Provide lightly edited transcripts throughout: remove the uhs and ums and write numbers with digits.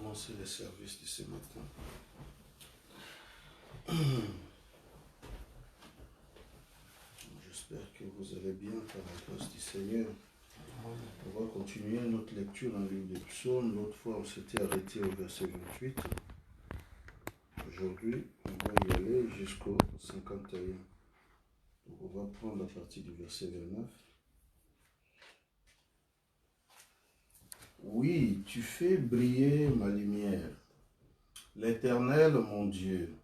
commencer les services de ce matin. J'espère que vous allez bien par la grâce du Seigneur. On va continuer notre lecture dans le livre des psaumes. L'autre fois, on s'était arrêté au verset 28. Aujourd'hui, on va y aller jusqu'au 51. Donc, on va prendre la partie du verset 29. Oui, tu fais briller ma lumière. L'Éternel, mon Dieu,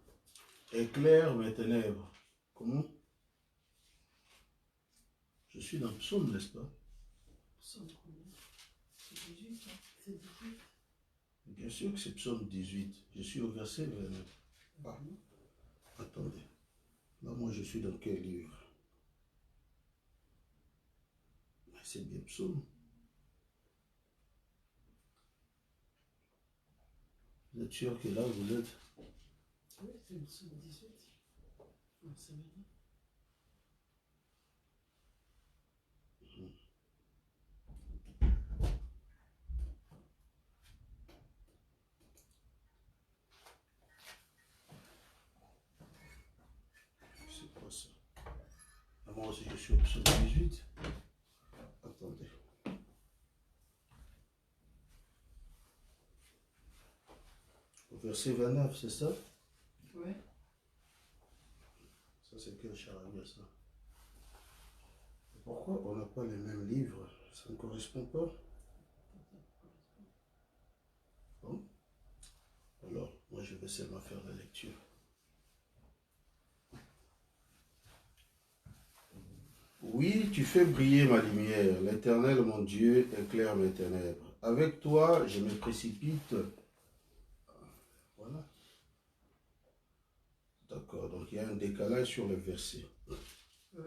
éclaire mes ténèbres. Comment? Je suis dans le psaume, n'est-ce pas? Psaume combien? C'est 18, hein? C'est 18. Bien sûr que c'est psaume 18. Je suis au verset 29. Ah, attendez. Là, moi, je suis dans quel livre? C'est bien psaume. Vous êtes sûr que là, vous êtes? Oui, c'est le psaume 18. Non, c'est maintenant. C'est quoi ça? Ah, moi aussi, je suis au psaume 18. Attendez. Au verset 29, c'est ça? Oui. Ça, c'est quel charabia, ça? Pourquoi on n'a pas les mêmes livres? Ça ne correspond pas? Bon. Alors, moi, je vais seulement faire la lecture. Oui, tu fais briller ma lumière. L'Éternel, mon Dieu, éclaire mes ténèbres. Avec toi, je me précipite. Voilà. D'accord, donc il y a un décalage sur le verset. Oui.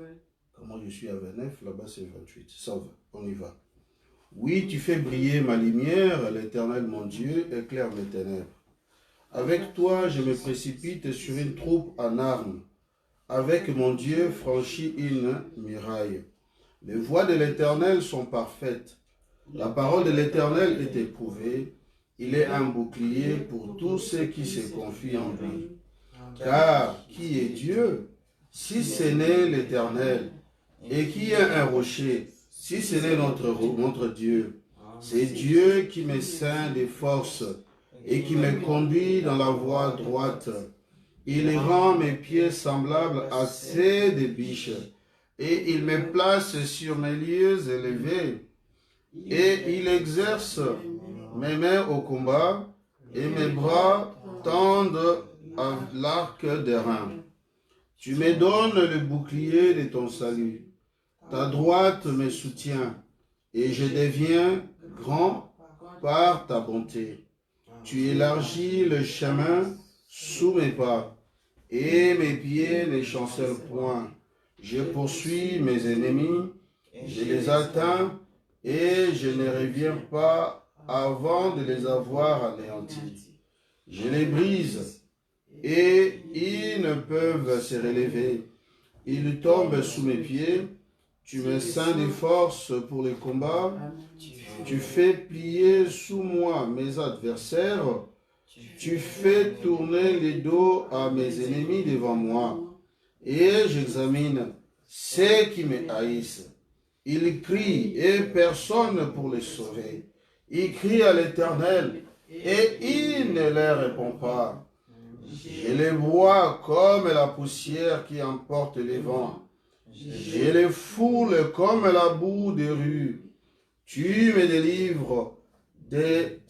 Comment je suis à 29, là-bas c'est 28. Ça va, on y va. Oui, tu fais briller ma lumière, l'Éternel mon Dieu, éclaire mes ténèbres. Avec toi, je me précipite sur une troupe en armes. Avec mon Dieu, franchis une muraille. Les voies de l'Éternel sont parfaites. La parole de l'Éternel est éprouvée. Il est un bouclier pour tous ceux qui se confient en lui. Car qui est Dieu, si ce n'est l'Éternel? Et qui est un rocher, si ce n'est notre Dieu? C'est Dieu qui me ceint des forces et qui me conduit dans la voie droite. Il rend mes pieds semblables à ceux des biches, et il me place sur mes lieux élevés. Et il exerce mes mains au combat, et mes bras tendent à l'arc d'airain. Tu me donnes le bouclier de ton salut. Ta droite me soutient, et je deviens grand par ta bonté. Tu élargis le chemin sous mes pas, et mes pieds ne chancellent point. Je poursuis mes ennemis, je les atteins, et je ne reviens pas avant de les avoir anéantis. Je les brise, et ils ne peuvent se relever. Ils tombent sous mes pieds. Tu me ceins des forces pour les combats. Tu fais plier sous moi mes adversaires. Tu fais tourner les dos à mes ennemis devant moi. Et j'examine ceux qui me haïssent. Ils crient et personne pour les sauver. Ils crient à l'Éternel et il ne leur répond pas. Je les vois comme la poussière qui emporte les vents. Je les foule comme la boue des rues. Tu me délivres des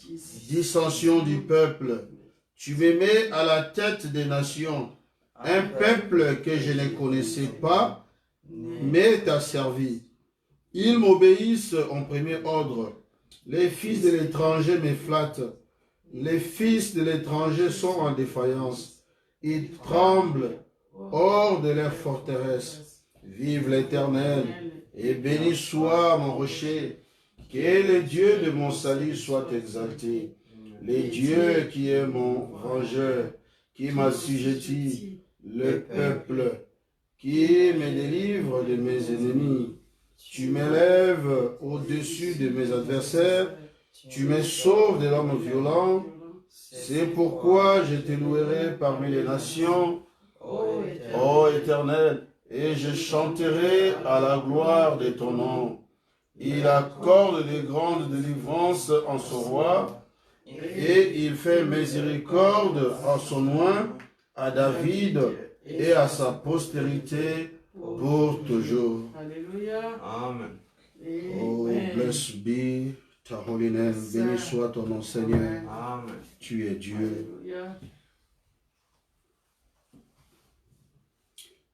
dissensions du peuple. Tu me mets à la tête des nations. Un peuple que je ne connaissais pas, mais t'a servi. Ils m'obéissent en premier ordre. Les fils de l'étranger me flattent. Les fils de l'étranger sont en défaillance. Ils tremblent hors de leur forteresse. Vive l'Éternel, et béni soit mon rocher. Que le Dieu de mon salut soit exalté. Le Dieu qui est mon vengeur, qui m'assujettit, le peuple, qui me délivre de mes ennemis. Tu m'élèves au-dessus de mes adversaires. Tu me sauves de l'homme violent. C'est pourquoi je te louerai parmi les nations, ô Éternel, et je chanterai à la gloire de ton nom. Il accorde de grandes délivrances en son roi, et il fait miséricorde en son oint à David et à sa postérité pour toujours. Alléluia. Amen. Oh, blessed be ta holy name. Béni soit ton nom, Seigneur. Amen. Tu es Dieu. Alléluia.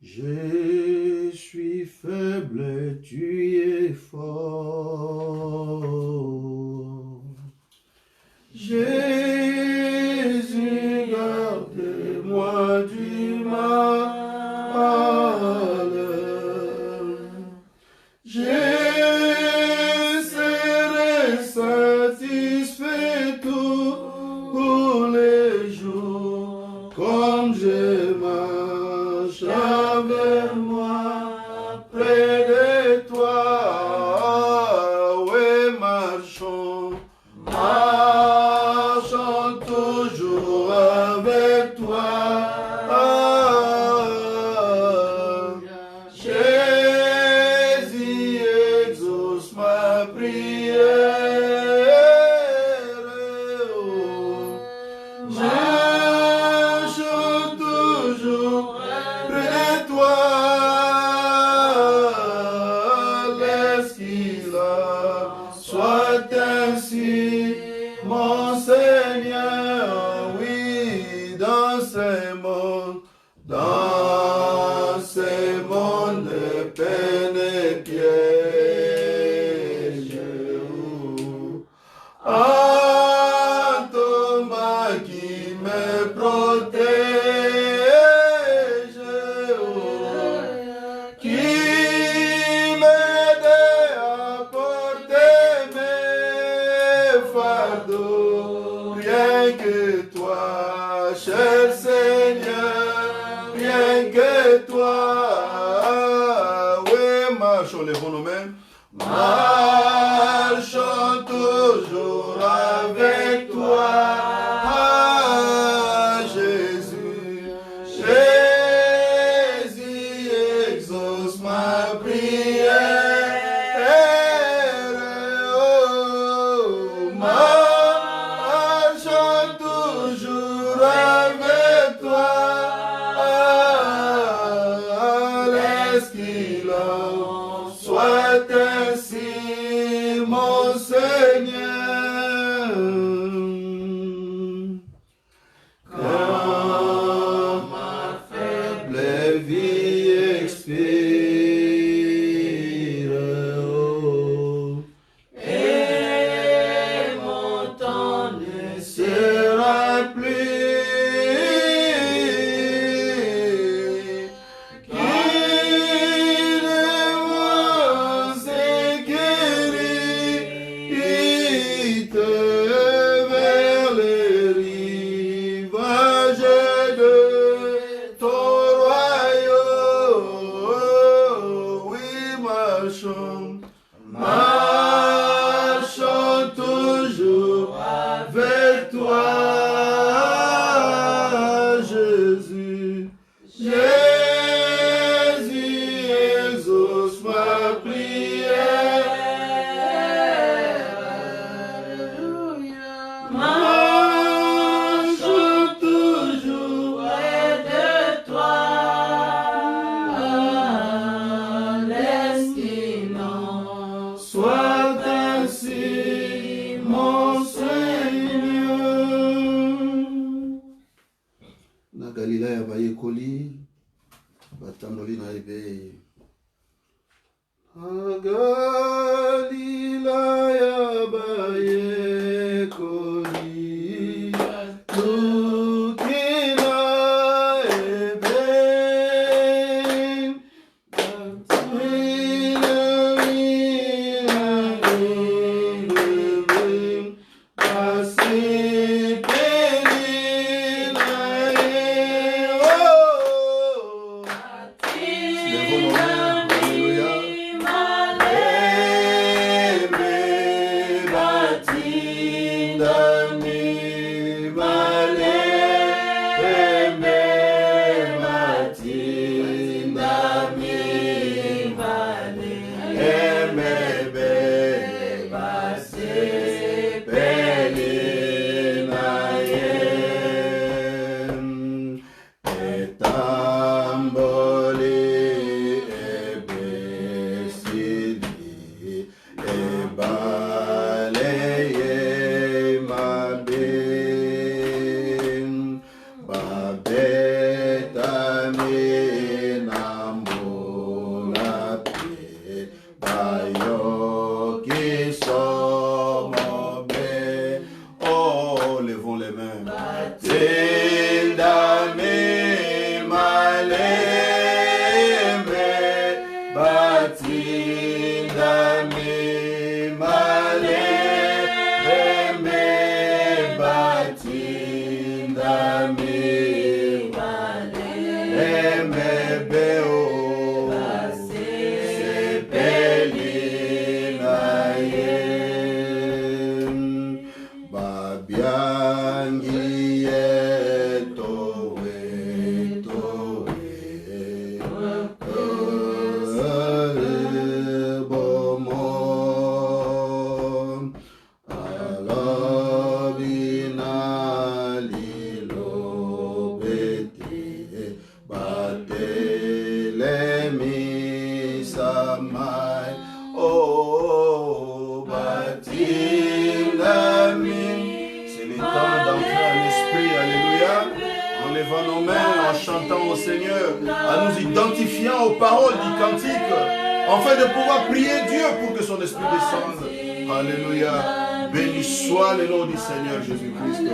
Je suis faible, tu es fort. Jésus, garde-moi du mal. Je serai satisfait tous les jours, comme je marche avec moi près de toi. Oui, marchons, marchons toujours avec toi. Jésus exauce ma prière. Marche toujours près de toi. Laisse qu'il en soit ainsi, mon Seigneur. Oui, dans ce monde de peine et piège. Ah, ton main qui me protège, qui m'aide à porter mes fardeaux. Rien que toi, cher Seigneur, rien que toi. Oui, marchons, levons nos mains. Marchons toujours avec toi, Jésus. Jésus exauce ma prière. Oh, marchons toujours avec toi. Laisse qu'il en soit ainsi, mon Seigneur. Quand ma faible vie expire, oh, et mon temps ne sera plus, qu'il me sécurite vers les rivages de ton royaume. Oui, marchons, marchons toujours avec toi, Jésus. Jésus exauce ma prière. Alléluia. Marchons toujours Près de toi, laisse qu'il en soit ainsi, mon Seigneur. Na Galilaya bayekoli batamboli na ebei. Na Galilaya bayekoli lukina ebei. Alléluia. levons les mains. Batindame malembe, batindame malembe, batindame malembe beo, sepelina ye. En nous identifiant aux paroles du cantique, afin de pouvoir prier Dieu pour que son esprit descende. Alléluia. Béni soit le nom du Seigneur Jésus-Christ.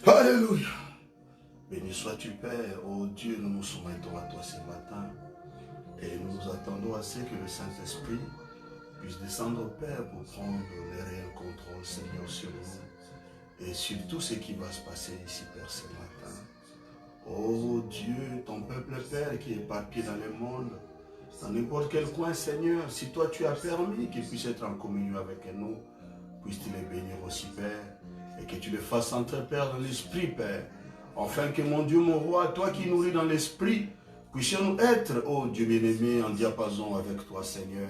Alléluia. Béni sois-tu, Père. Oh Dieu, nous nous soumettons à toi ce matin. Et nous nous attendons à ce que le Saint-Esprit puisse descendre, Père, pour prendre le réel contrôle, Seigneur, sur nous. Et sur tout ce qui va se passer ici, Père, ce matin. Oh Dieu, ton peuple, Père, qui est éparpillé dans le monde, dans n'importe quel coin, Seigneur, si toi tu as permis qu'il puisse être en communion avec nous, puisses-tu les bénir aussi, Père. Et que tu les fasses entrer, Père, dans l'esprit, Père. Afin que mon Dieu, mon roi, toi qui nourris dans l'esprit, puissions-nous être, oh Dieu bien-aimé, en diapason avec toi, Seigneur.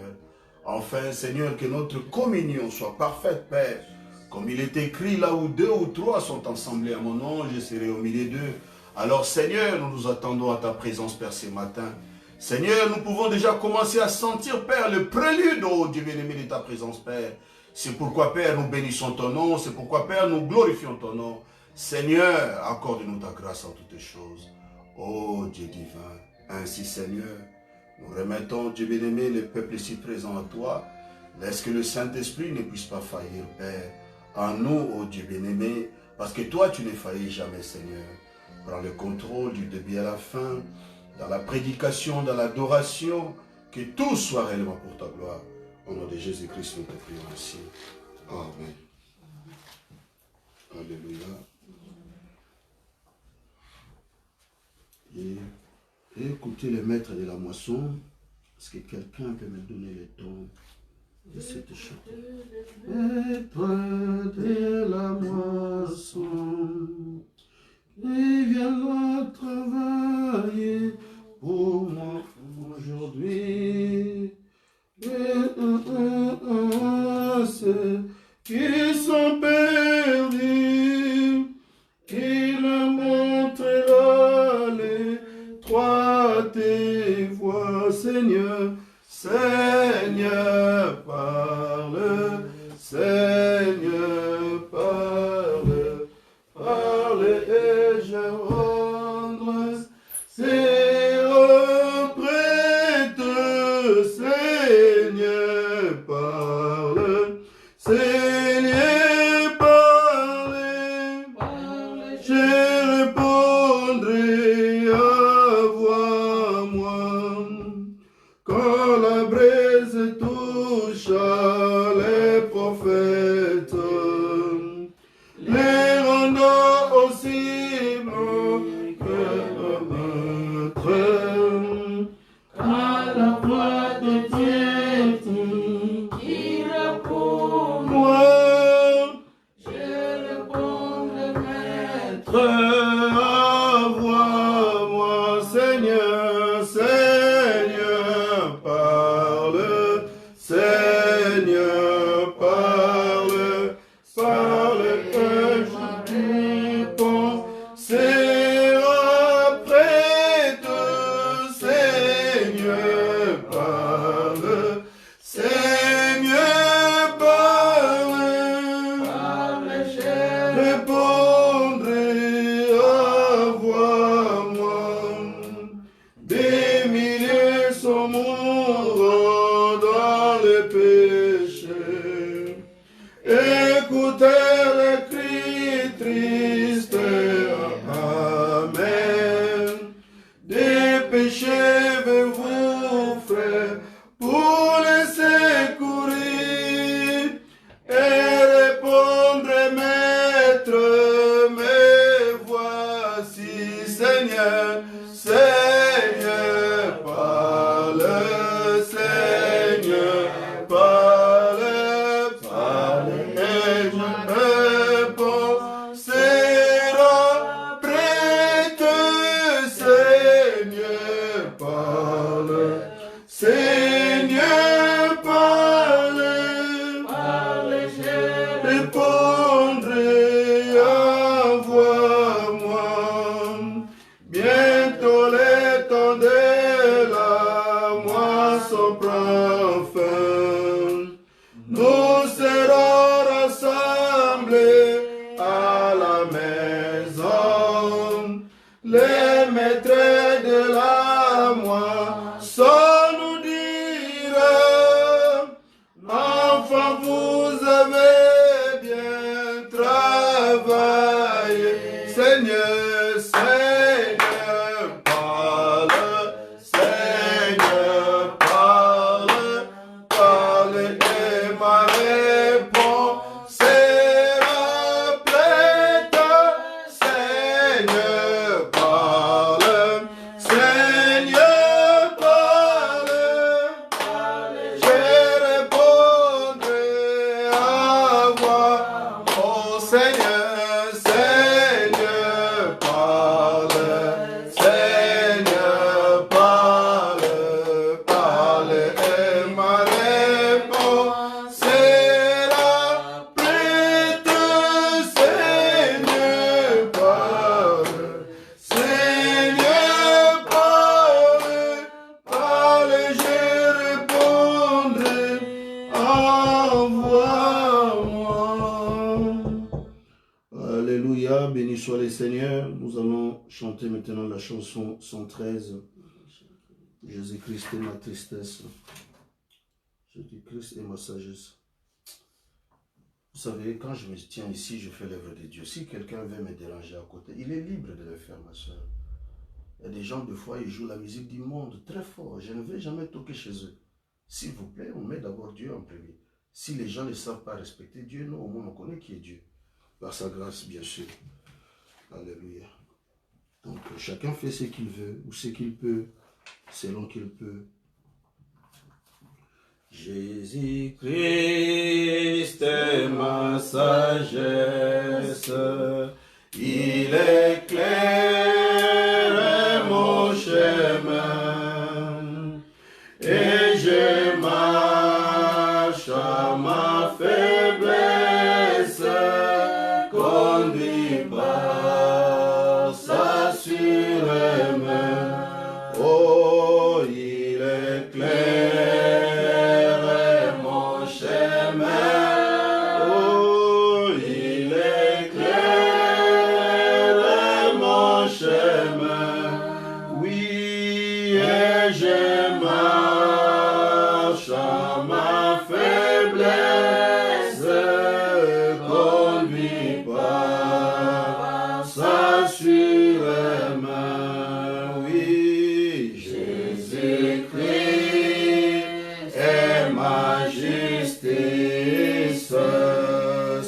Enfin, Seigneur, que notre communion soit parfaite, Père. Comme il est écrit, là où 2 ou 3 sont assemblés à mon nom, je serai au milieu d'eux. Alors, Seigneur, nous nous attendons à ta présence, Père, ce matin. Seigneur, nous pouvons déjà commencer à sentir, Père, le prélude, oh Dieu bien-aimé, de ta présence, Père. C'est pourquoi, Père, nous bénissons ton nom. C'est pourquoi, Père, nous glorifions ton nom. Seigneur, accorde-nous ta grâce en toutes choses. Oh Dieu divin, ainsi, Seigneur, nous remettons, Dieu bien-aimé, le peuple ici présent à toi. Laisse que le Saint-Esprit ne puisse pas faillir, Père, en nous, ô Dieu bien-aimé, parce que toi, tu ne faillis jamais, Seigneur. Prends le contrôle du début à la fin, dans la prédication, dans l'adoration, que tout soit réellement pour ta gloire. Au nom de Jésus-Christ, nous te prions ainsi. Amen. Alléluia. Et écoutez le maître de la moisson. Est-ce que quelqu'un peut me donner le ton de cette chanson? Maître de la moisson, il viendra travailler pour moi aujourd'hui. Ceux qui sont perdus, il montrera les trois tes voies, Seigneur. Seigneur, parle, Seigneur, parle, parle et je rendrai ces reprêtes, Seigneur, parle, Seigneur, parle, je répondrai à voix moi. Quand la braise touche les prophètes, les rendant aussi mon maître. Quand la voix de Dieu dit qu'il est pour moi, je réponds le maître. Envoie-moi, Seigneur, Seigneur, parle, Seigneur, parle, parle et je réponds. Sera prête, Seigneur, parle, Seigneur, parle, répondrai à voix-moi. Des milliers sont morts dans le péché. Écoutez les cris tristes, amen. Dépêchez-vous, frères, pour les secourir et répondre, maître, me voici, Seigneur, Seigneur, parle, Seigneur, parle, parle, et je réponds, sera prête, Seigneur, parle, Seigneur, parle, je répondrai à voix-moi. Bientôt les temps de la moisson prend fin. Nous serons rassemblés à la maison. Les maîtres de la moisson nous diront, enfants, vous avez bien travaillé. Seigneur, Seigneur, parle, Seigneur, parle, parle et ma réponse sera prête. Seigneur, parle, Seigneur, parle, je répondrai à voix. Oh Seigneur, Seigneur, parle, Seigneur, parle, parle et ma réponse sera prête. Seigneur, parle, Seigneur, parle, parle, je répondrai, envoie-moi. Alléluia, béni soit le Seigneur. Nous allons chanter maintenant la chanson 113. Jésus-Christ est ma tristesse. Jésus-Christ est ma sagesse. Vous savez, quand je me tiens ici, je fais l'œuvre de Dieu. Si quelqu'un veut me déranger à côté, il est libre de le faire, ma soeur. Il y a des gens, des fois, ils jouent la musique du monde très fort. Je ne vais jamais toquer chez eux. S'il vous plaît, on met d'abord Dieu en premier. Si les gens ne savent pas respecter Dieu, nous, au moins, on connaît qui est Dieu. Par sa grâce, bien sûr. Alléluia. Donc, chacun fait ce qu'il veut ou ce qu'il peut, selon qu'il peut. Jésus-Christ est ma sagesse, il éclaire mon chemin, et je marche à ma faiblesse, conduit par sa sûre main. Oh, il éclaire mon chemin. Oh, il éclaire mon chemin. Oui, et je marche à ma faiblesse, conduit par sa sûre main. Oui, Jésus-Christ est ma justice,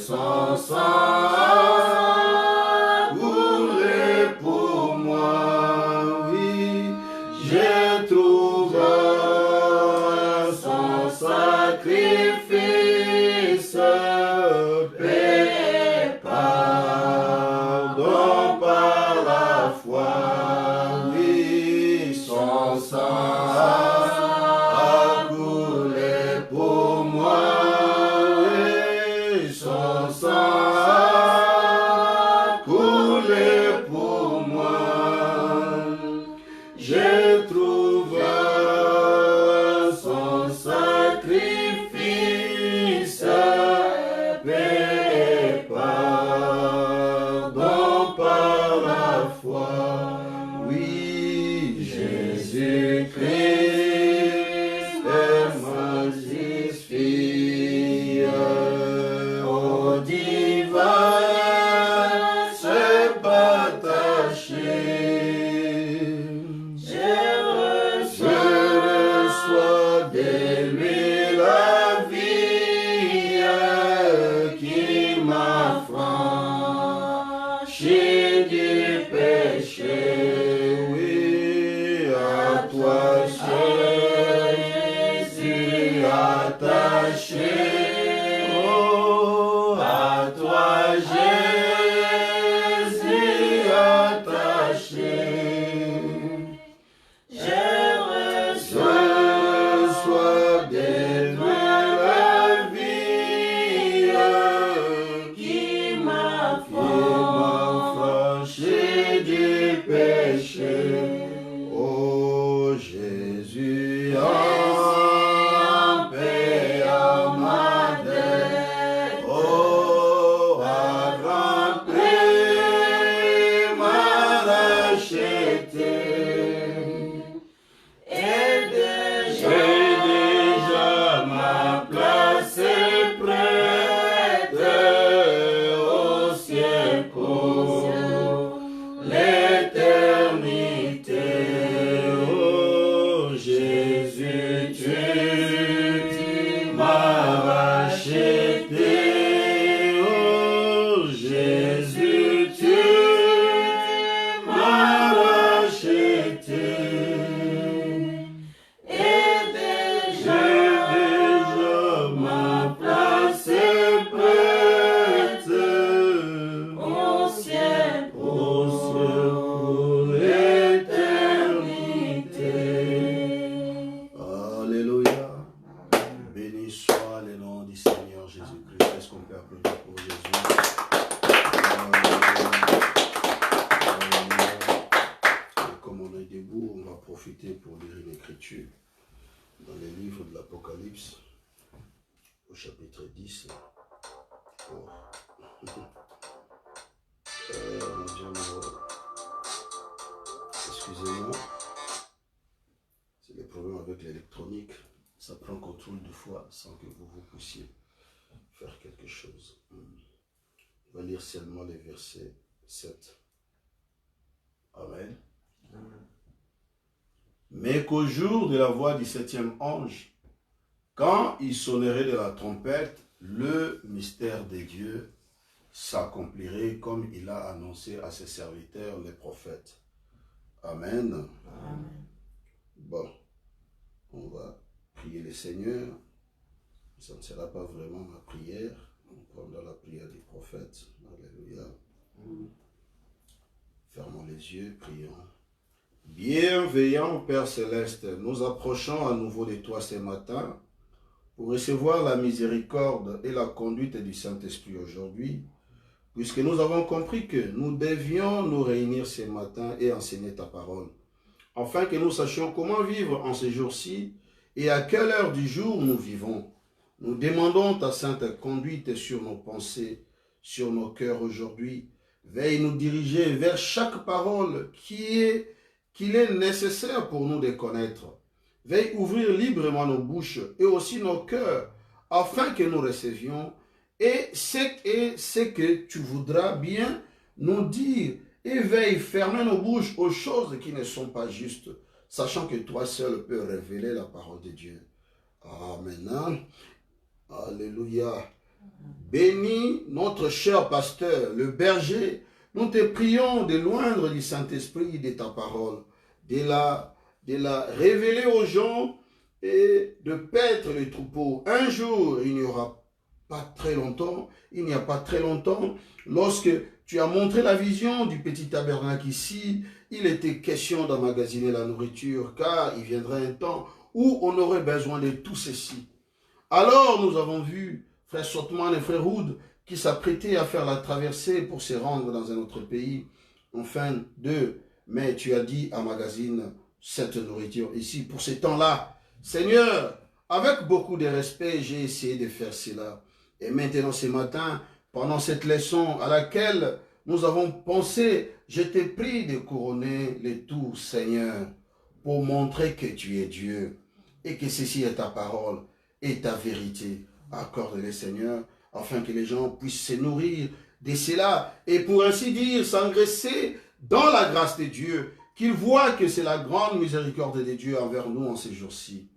son sang coulé pour moi. Oui, je trouve son sacrifice, paix, pardon par la foi. Oui, son sang a coulé pour moi. Oui, son sang a coulé pour moi. Je trouve son sacrifice, paix, pardon par la foi. Oui, Jésus-Christ est ma fille. Au divin, c'est attaché. Je reçois de lui la vie qui m'a franchi du péché. Oui, à toi, Jésus, attaché. Oh, à toi, Jésus, attaché. Je reçois de toi la vie qui m'a franchi du péché. Oh Jésus, en paix à ma dette. Oh, à grand prix m'a racheté. Et déjà ma place est prête au ciel pour l'éternité. Oh Jésus, tu m'as racheté. Oh Jésus, tu m'as racheté. Et déjà ma place est prête au ciel pour l'éternité. Alléluia. Béni soit le nom du Seigneur Jésus-Christ. Est-ce qu'on peut applaudir pour Jésus? Alléluia. Et comme on est debout, on va profiter pour lire une écriture dans les livres de l'Apocalypse, au chapitre 10. Oh. Mon Dieu, excusez-moi. C'est les problèmes avec l'électronique. Ça prend contrôle de fois sans que vous puissiez faire quelque chose. On va lire seulement les versets 7. Amen. Mais qu'au jour de la voix du 7e ange, quand il sonnerait de la trompette, le mystère de Dieu s'accomplirait comme il a annoncé à ses serviteurs, les prophètes. Amen. Amen. Bon, on va prier le Seigneur. Ça ne sera pas vraiment ma prière. On prendra la prière des prophètes. Alléluia. Fermons les yeux, prions. Bienveillant Père Céleste, nous approchons à nouveau de toi ce matin pour recevoir la miséricorde et la conduite du Saint-Esprit aujourd'hui, puisque nous avons compris que nous devions nous réunir ce matin et enseigner ta parole, afin que nous sachions comment vivre en ces jours-ci et à quelle heure du jour nous vivons. Nous demandons ta sainte conduite sur nos pensées, sur nos cœurs aujourd'hui. Veille nous diriger vers chaque parole qu'il est nécessaire pour nous de connaître. Veille ouvrir librement nos bouches et aussi nos cœurs, afin que nous recevions et ce que tu voudras bien nous dire. Et veille fermer nos bouches aux choses qui ne sont pas justes, sachant que toi seul peux révéler la parole de Dieu. Amen. Alléluia. Bénis notre cher pasteur, le berger. Nous te prions de loindre du Saint-Esprit de ta parole, de la révéler aux gens et de paître les troupeaux. Un jour, il n'y a pas très longtemps, lorsque tu as montré la vision du petit tabernacle ici, il était question d'emmagasiner la nourriture, car il viendrait un temps où on aurait besoin de tout ceci. Alors nous avons vu frère Sotman et frère Houd qui s'apprêtaient à faire la traversée pour se rendre dans un autre pays. Enfin, mais tu as dit emmagasine cette nourriture ici pour ce temps-là. Seigneur, avec beaucoup de respect, j'ai essayé de faire cela. Et maintenant ce matin, pendant cette leçon à laquelle nous avons pensé, je t'ai pris de couronner les tours, Seigneur, pour montrer que tu es Dieu et que ceci est ta parole et ta vérité. Accorde-les, Seigneur, afin que les gens puissent se nourrir de cela et pour ainsi dire s'engraisser dans la grâce de Dieu, qu'ils voient que c'est la grande miséricorde de Dieu envers nous en ces jours-ci.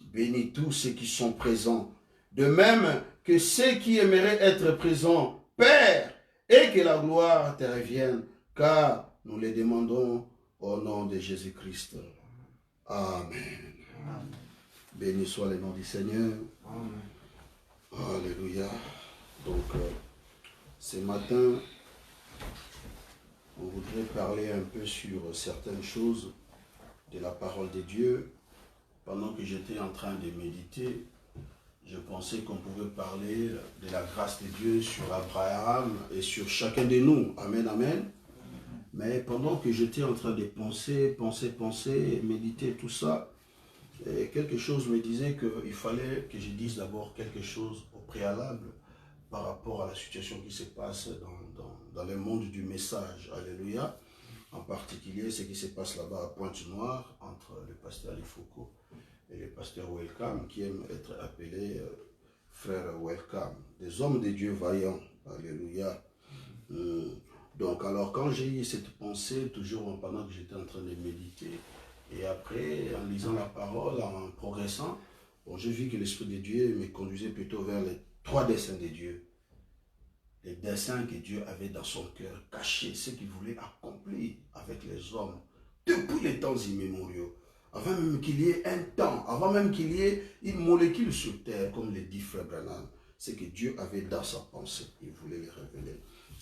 Bénis tous ceux qui sont présents, de même que ceux qui aimeraient être présents, Père, et que la gloire te revienne, car nous les demandons au nom de Jésus-Christ. Amen. Amen. Béni soit le nom du Seigneur. Amen. Alléluia. Donc, ce matin, on voudrait parler un peu sur certaines choses de la parole de Dieu. Pendant que j'étais en train de méditer, je pensais qu'on pouvait parler de la grâce de Dieu sur Abraham et sur chacun de nous. Amen, amen. Mais pendant que j'étais en train de penser, méditer, tout ça, et quelque chose me disait qu'il fallait que je dise d'abord quelque chose au préalable par rapport à la situation qui se passe dans le monde du message. Alléluia. En particulier, ce qui se passe là-bas à Pointe-Noire, entre le pasteur Foucault et le pasteur Welcome, qui aiment être appelés frères Welcome, des hommes de Dieu vaillants. Alléluia. Donc, alors, quand j'ai eu cette pensée, toujours pendant que j'étais en train de méditer, et après, en lisant la parole, en progressant, bon, j'ai vu que l'Esprit de Dieu me conduisait plutôt vers les 3 desseins de Dieu. Les desseins que Dieu avait dans son cœur, cachés, ce qu'il voulait accomplir avec les hommes, depuis les temps immémoriaux. Avant même qu'il y ait un temps, avant même qu'il y ait une molécule sur terre, comme le dit Frère Branham, c'est que Dieu avait dans sa pensée. Il voulait les révéler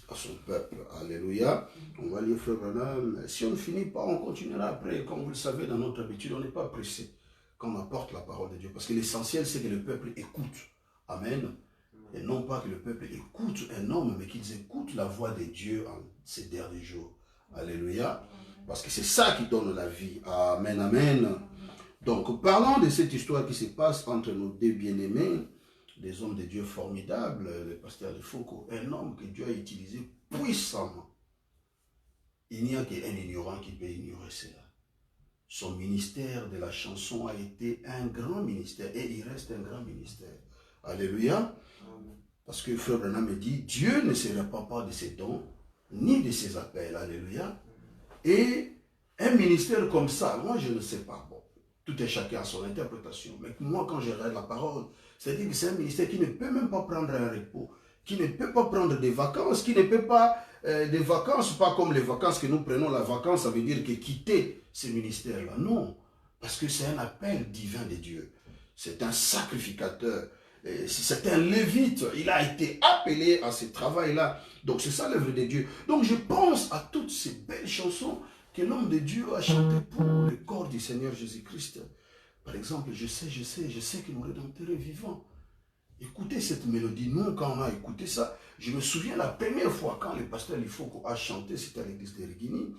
à son peuple. Alléluia. On va lire Frère Branham. Si on ne finit pas, on continuera après. Comme vous le savez, dans notre habitude, on n'est pas pressé quand on apporte la parole de Dieu. Parce que l'essentiel, c'est que le peuple écoute. Amen. Et non pas que le peuple écoute un homme, mais qu'ils écoutent la voix de Dieu en ces derniers jours. Alléluia. Parce que c'est ça qui donne la vie. Amen, amen. Donc, parlons de cette histoire qui se passe entre nos deux bien-aimés, des hommes de Dieu formidables, le pasteur Foucault, un homme que Dieu a utilisé puissamment. Il n'y a qu'un ignorant qui peut ignorer cela. Son ministère de la chanson a été un grand ministère et il reste un grand ministère. Alléluia. Parce que Frère Branham me dit, Dieu ne se répand pas de ses dons, ni de ses appels. Alléluia. Et un ministère comme ça, moi je ne sais pas. Bon, tout est chacun à son interprétation. Mais moi quand je regarde la parole, c'est-à-dire que c'est un ministère qui ne peut même pas prendre un repos, qui ne peut pas prendre des vacances, qui ne peut pas... des vacances, pas comme les vacances que nous prenons. La vacance, ça veut dire que quitter ce ministère-là. Non, parce que c'est un appel divin de Dieu. C'est un sacrificateur. C'est un lévite. Il a été appelé à ce travail-là. Donc c'est ça l'œuvre de Dieu. Donc je pense à toutes ces belles chansons que l'homme de Dieu a chantées pour le corps du Seigneur Jésus-Christ. Par exemple, je sais que mon Rédempteur est vivant. Écoutez cette mélodie. Nous, quand on a écouté ça, je me souviens la première fois quand le pasteur Lifoko a chanté, c'était à l'église de Rigini.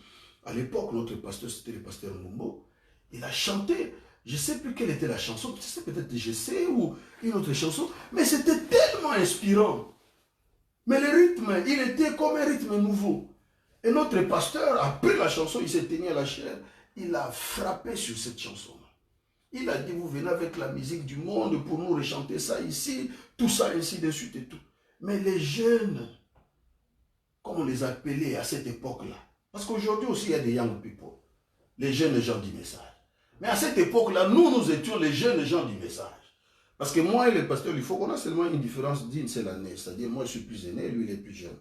À l'époque, notre pasteur, c'était le pasteur Mumbo. Il a chanté, je ne sais plus quelle était la chanson, c'était peut-être Je sais ou une autre chanson, mais c'était tellement inspirant. Mais le rythme, il était comme un rythme nouveau. Et notre pasteur, après la chanson, il s'est tenu à la chair, il a frappé sur cette chanson. Il a dit, vous venez avec la musique du monde pour nous rechanter ça ici, tout ça ainsi de suite et tout. Mais les jeunes, comme on les appelait à cette époque-là, parce qu'aujourd'hui aussi il y a des young people, les jeunes gens du message. Mais à cette époque-là, nous étions les jeunes gens du message. Parce que moi et le pasteur, il faut qu'on a seulement une différence d'une seule année. C'est-à-dire, moi je suis plus aîné, lui il est plus jeune.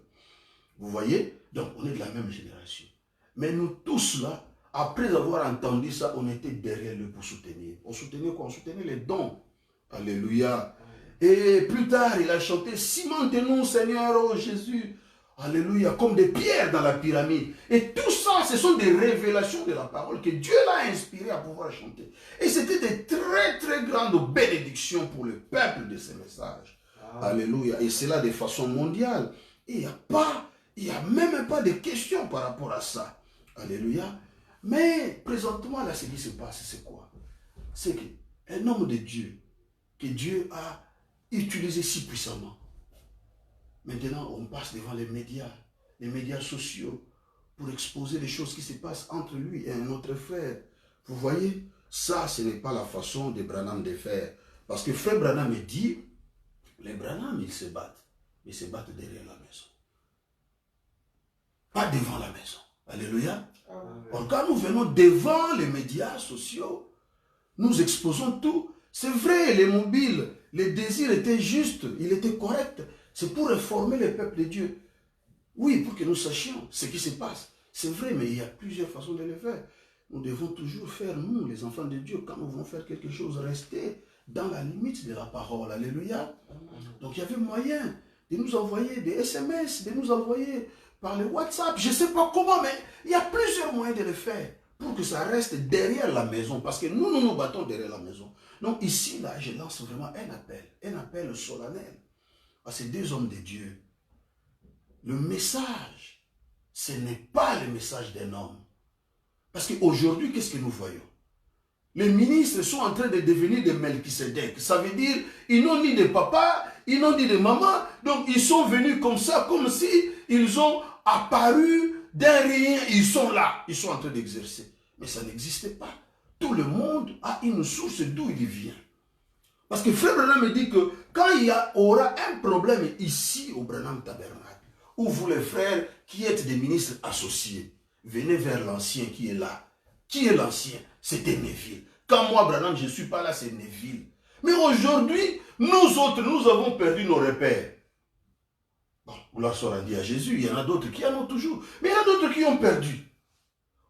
Vous voyez? Donc on est de la même génération. Mais nous tous là, après avoir entendu ça, on était derrière lui pour soutenir. On soutenait quoi? On soutenait les dons. Alléluia. Et plus tard, il a chanté « Cimente-nous, Seigneur, oh Jésus ». Alléluia, comme des pierres dans la pyramide. Et tout ça, ce sont des révélations de la parole que Dieu l'a inspiré à pouvoir chanter. Et c'était des très, très grandes bénédictions pour le peuple de ces messages. Alléluia. Et c'est là de façon mondiale. Et il n'y a même pas de questions par rapport à ça. Alléluia. Mais présentement, là, ce qui se passe, c'est quoi? C'est qu'un homme de Dieu, que Dieu a utilisé si puissamment, maintenant, on passe devant les médias sociaux, pour exposer les choses qui se passent entre lui et un autre frère. Vous voyez, ça, ce n'est pas la façon de Branham de faire. Parce que frère Branham dit, les Branham, ils se battent. Ils se battent derrière la maison. Pas devant la maison. Alléluia. Or, quand nous venons devant les médias sociaux, nous exposons tout. C'est vrai, les mobiles, les désirs étaient justes, il était correct. C'est pour réformer le peuple de Dieu. Oui, pour que nous sachions ce qui se passe. C'est vrai, mais il y a plusieurs façons de le faire. Nous devons toujours faire, nous, les enfants de Dieu, quand nous voulons faire quelque chose, rester dans la limite de la parole. Alléluia. Donc il y avait moyen de nous envoyer des SMS, de nous envoyer par le WhatsApp. Je ne sais pas comment, mais il y a plusieurs moyens de le faire pour que ça reste derrière la maison. Parce que nous nous battons derrière la maison. Donc ici, là, je lance vraiment un appel solennel à ces deux hommes de Dieu. Le message, ce n'est pas le message d'un homme. Parce qu'aujourd'hui, qu'est-ce que nous voyons? Les ministres sont en train de devenir des Melchisedec. Ça veut dire, ils n'ont ni de papa, ils n'ont ni de maman. Donc, ils sont venus comme ça, comme si ils ont apparu d'un rien. Ils sont là, ils sont en train d'exercer. Mais ça n'existe pas. Tout le monde a une source d'où il vient. Parce que Frère Branham me dit que quand il y aura un problème ici au Branham Tabernacle, où vous les frères qui êtes des ministres associés, venez vers l'ancien qui est là. Qui est l'ancien? C'était Neville. Quand moi, Branham, je ne suis pas là, c'est Neville. Mais aujourd'hui, nous autres, nous avons perdu nos repères. Bon, gloire soit rendue à Jésus. Il y en a d'autres qui en ont toujours. Mais il y en a d'autres qui ont perdu.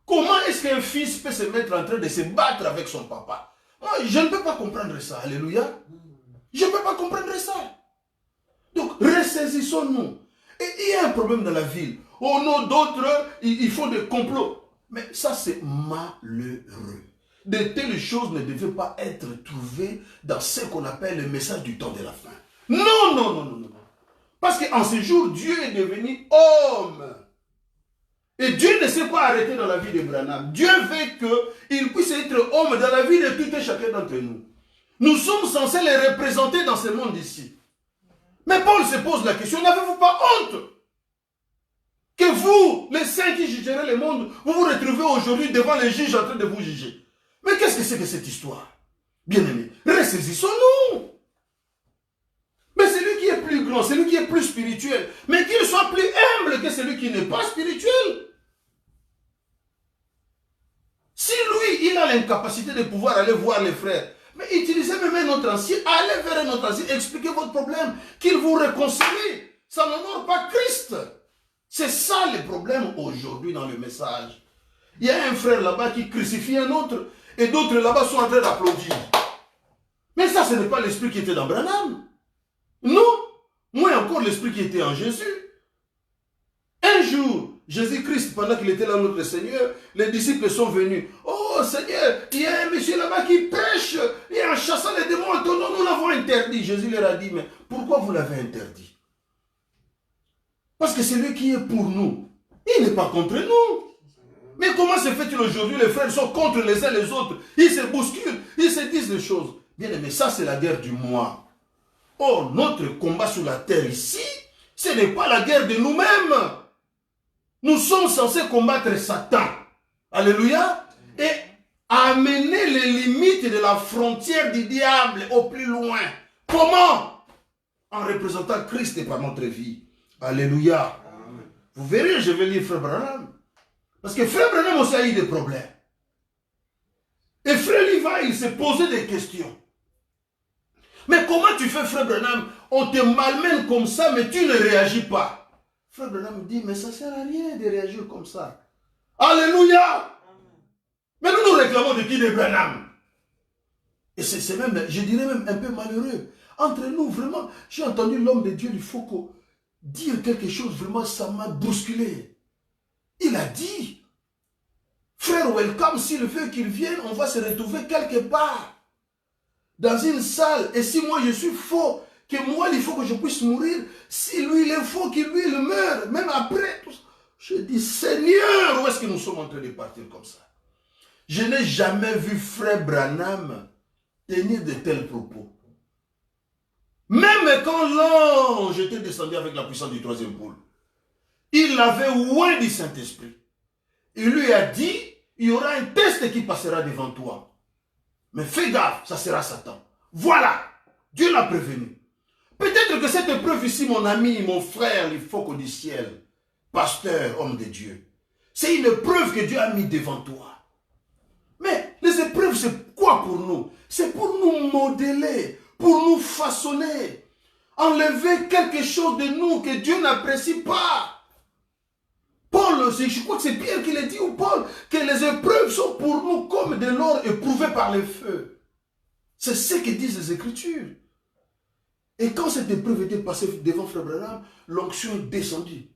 Comment est-ce qu'un fils peut se mettre en train de se battre avec son papa? Moi, je ne peux pas comprendre ça. Alléluia. Je ne peux pas comprendre ça. Donc, ressaisissons-nous. Et il y a un problème dans la ville. Au nom d'autres, ils font des complots. Mais ça, c'est malheureux. De telles choses ne devaient pas être trouvées dans ce qu'on appelle le message du temps de la fin. Non, non, non, non, non. Parce qu'en ce jour, Dieu est devenu homme. Et Dieu ne s'est pas arrêté dans la vie de Branham. Dieu veut qu'il puisse être homme dans la vie de tout et chacun d'entre nous. Nous sommes censés les représenter dans ce monde ici. Mais Paul se pose la question, n'avez-vous pas honte que vous, les saints qui jugerez le monde, vous vous retrouvez aujourd'hui devant les juges en train de vous juger? Mais qu'est-ce que c'est que cette histoire? Bien-aimés, ressaisissons-nous. grand, celui qui est plus spirituel, mais qu'il soit plus humble que celui qui n'est pas spirituel. Si lui, il a l'incapacité de pouvoir aller voir les frères, mais utilisez même un autre ancien, allez vers un autre ancien, expliquez votre problème, qu'il vous réconcilie. Ça n'honore pas Christ. C'est ça le problème aujourd'hui dans le message. Il y a un frère là-bas qui crucifie un autre, et d'autres là-bas sont en train d'applaudir. Mais ça, ce n'est pas l'esprit qui était dans Branham. Non, moins encore l'esprit qui était en Jésus. Un jour, Jésus-Christ, pendant qu'il était là, notre Seigneur, les disciples sont venus. Oh Seigneur, il y a un monsieur là-bas qui prêche, et en chassant les démons, nous l'avons interdit. Jésus leur a dit, mais pourquoi vous l'avez interdit? Parce que c'est lui qui est pour nous. Il n'est pas contre nous. Mais comment se fait-il aujourd'hui, les frères sont contre les uns les autres? Ils se bousculent, ils se disent des choses. Bien aimé, ça c'est la guerre du moi. Oh, notre combat sur la terre ici, ce n'est pas la guerre de nous-mêmes. Nous sommes censés combattre Satan. Alléluia. Et amener les limites de la frontière du diable au plus loin. Comment? En représentant Christ par notre vie. Alléluia. Amen. Vous verrez, je vais lire Frère Branham. Parce que Frère Branham aussi a eu des problèmes. Et Frère Levi, il s'est posé des questions. Mais comment tu fais, Frère Branham? On te malmène comme ça, mais tu ne réagis pas. Frère Branham dit, mais ça ne sert à rien de réagir comme ça. Alléluia. Mais nous nous réclamons de qui? De Branham. Et c'est même, je dirais même un peu malheureux. Entre nous, vraiment, j'ai entendu l'homme de Dieu du Foucault dire quelque chose, vraiment, ça m'a bousculé. Il a dit, frère Welcome, s'il veut qu'il vienne, on va se retrouver quelque part. Dans une salle. Et si moi je suis faux, que moi il faut que je puisse mourir, si lui il est faux, qu'il lui il meurt, même après tout ça. Je dis, Seigneur, où est-ce que nous sommes en train de partir comme ça? Je n'ai jamais vu Frère Branham tenir de tels propos. Même quand l'ange était descendu avec la puissance du troisième pôle, il l'avait loin du Saint-Esprit. Il lui a dit, il y aura un test qui passera devant toi. Mais fais gaffe, ça sera Satan. Voilà, Dieu l'a prévenu. Peut-être que cette épreuve ici, mon ami, mon frère, il faut qu'au du ciel, pasteur, homme de Dieu, c'est une épreuve que Dieu a mis devant toi. Mais les épreuves, c'est quoi pour nous? C'est pour nous modeler, pour nous façonner, enlever quelque chose de nous que Dieu n'apprécie pas. Paul, je crois que c'est Pierre qui l'a dit, ou Paul, que les épreuves sont pour nous comme de l'or éprouvé par le feu. C'est ce que disent les Écritures. Et quand cette épreuve était passée devant Frère Branham, l'onction est descendue.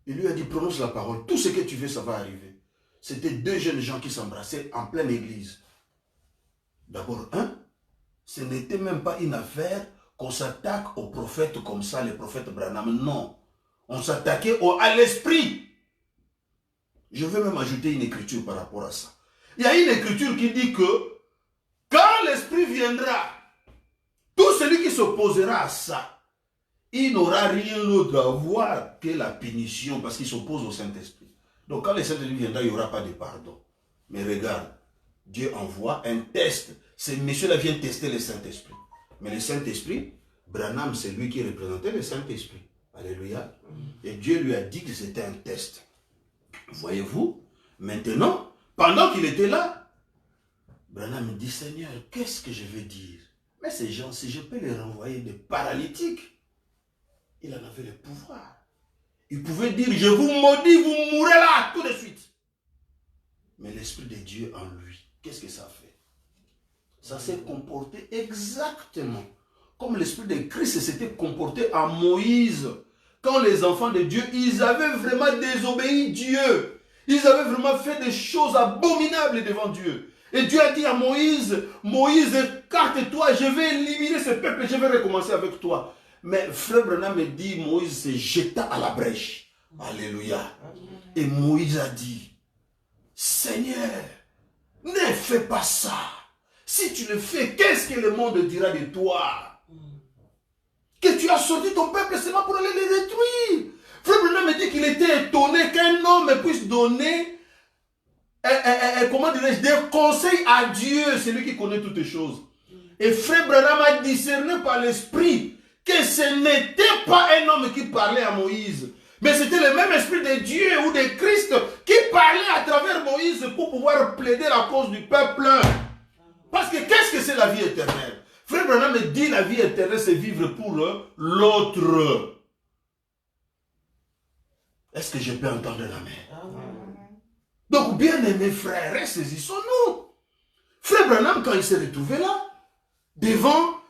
Il lui a dit, prononce la parole, tout ce que tu veux, ça va arriver. C'était deux jeunes gens qui s'embrassaient en pleine église. D'abord, ce n'était même pas une affaire qu'on s'attaque aux prophètes comme ça, les prophètes Branham, non. On s'attaquait à l'esprit. Je vais même ajouter une écriture par rapport à ça. Il y a une écriture qui dit que quand l'esprit viendra, tout celui qui s'opposera à ça, il n'aura rien d'autre à voir que la punition parce qu'il s'oppose au Saint-Esprit. Donc quand le Saint-Esprit viendra, il n'y aura pas de pardon. Mais regarde, Dieu envoie un test. Ces messieurs-là viennent tester le Saint-Esprit. Mais le Saint-Esprit, Branham, c'est lui qui représentait le Saint-Esprit. Alléluia. Et Dieu lui a dit que c'était un test. Voyez-vous, maintenant, pendant qu'il était là, Branham me dit, Seigneur, qu'est-ce que je vais dire? Mais ces gens, si je peux les renvoyer des paralytiques, il en avait le pouvoir. Il pouvait dire, je vous maudis, vous mourrez là, tout de suite. Mais l'Esprit de Dieu en lui, qu'est-ce que ça fait? Ça s'est comporté exactement comme l'Esprit de Christ s'était comporté à Moïse. Quand les enfants de Dieu, ils avaient vraiment désobéi Dieu. Ils avaient vraiment fait des choses abominables devant Dieu. Et Dieu a dit à Moïse, Moïse, écarte-toi, je vais éliminer ce peuple et je vais recommencer avec toi. Mais Frère Branham me dit, Moïse se jeta à la brèche. Alléluia. Et Moïse a dit, Seigneur, ne fais pas ça. Si tu le fais, qu'est-ce que le monde dira de toi? Que tu as sorti ton peuple seulement pour aller les détruire. Frère Branham me dit qu'il était étonné qu'un homme puisse donner comment dirais-je, des conseils à Dieu, celui qui connaît toutes les choses. Et Frère Branham a discerné par l'esprit que ce n'était pas un homme qui parlait à Moïse, mais c'était le même esprit de Dieu ou de Christ qui parlait à travers Moïse pour pouvoir plaider la cause du peuple. Parce que qu'est-ce que c'est la vie éternelle? Frère Branham me dit la vie éternelle, c'est vivre pour l'autre. Est-ce que je peux entendre la main? Donc, bien aimés frères, saisissons-nous. Frère Branham, quand il s'est retrouvé là, devant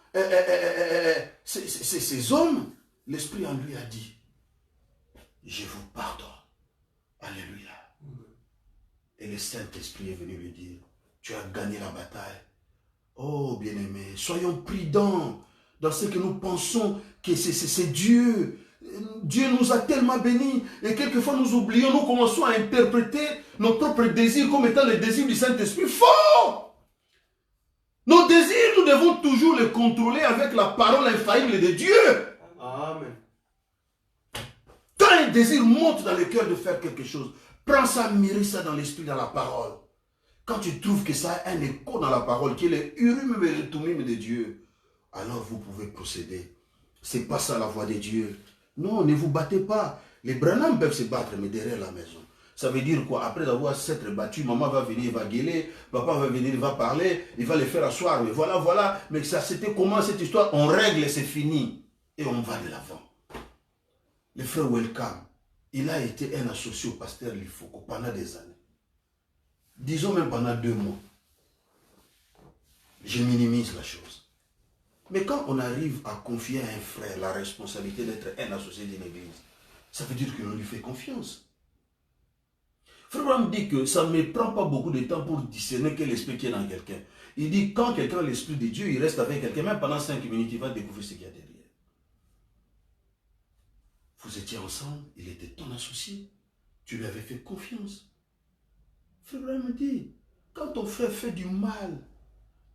ces hommes, l'Esprit en lui a dit, je vous pardonne. Alléluia. Et le Saint-Esprit est venu lui dire, tu as gagné la bataille. Oh, bien-aimés, soyons prudents dans ce que nous pensons que c'est Dieu. Dieu nous a tellement bénis et quelquefois nous oublions, nous commençons à interpréter nos propres désirs comme étant les désirs du Saint-Esprit. Faux! Nos désirs, nous devons toujours les contrôler avec la parole infaillible de Dieu. Amen. Quand un désir monte dans le cœur de faire quelque chose, prends ça, mûris ça dans l'esprit, dans la parole. Quand tu trouves que ça a un écho dans la parole, qui est le urim et le tumim de Dieu, alors vous pouvez procéder. C'est pas ça la voix de Dieu. Non, ne vous battez pas. Les Branham peuvent se battre, mais derrière la maison. Ça veut dire quoi? Après avoir s'être battu, maman va venir, il va gueuler, papa va venir, il va parler, il va les faire asseoir. Mais voilà, voilà. Mais ça, c'était comment cette histoire? On règle et c'est fini. Et on va de l'avant. Le frère Welcome, il a été un associé au pasteur Lifoko pendant des années. Disons même pendant 2 mois. Je minimise la chose. Mais quand on arrive à confier à un frère la responsabilité d'être un associé d'une église, ça veut dire que l'on lui fait confiance. Frère Branham dit que ça ne me prend pas beaucoup de temps pour discerner quel esprit qui est dans quelqu'un. Il dit quand quelqu'un a l'esprit de Dieu, il reste avec quelqu'un, même pendant 5 minutes, il va découvrir ce qu'il y a derrière. Vous étiez ensemble, il était ton associé, tu lui avais fait confiance. Frère Branham dit, quand ton frère fait du mal,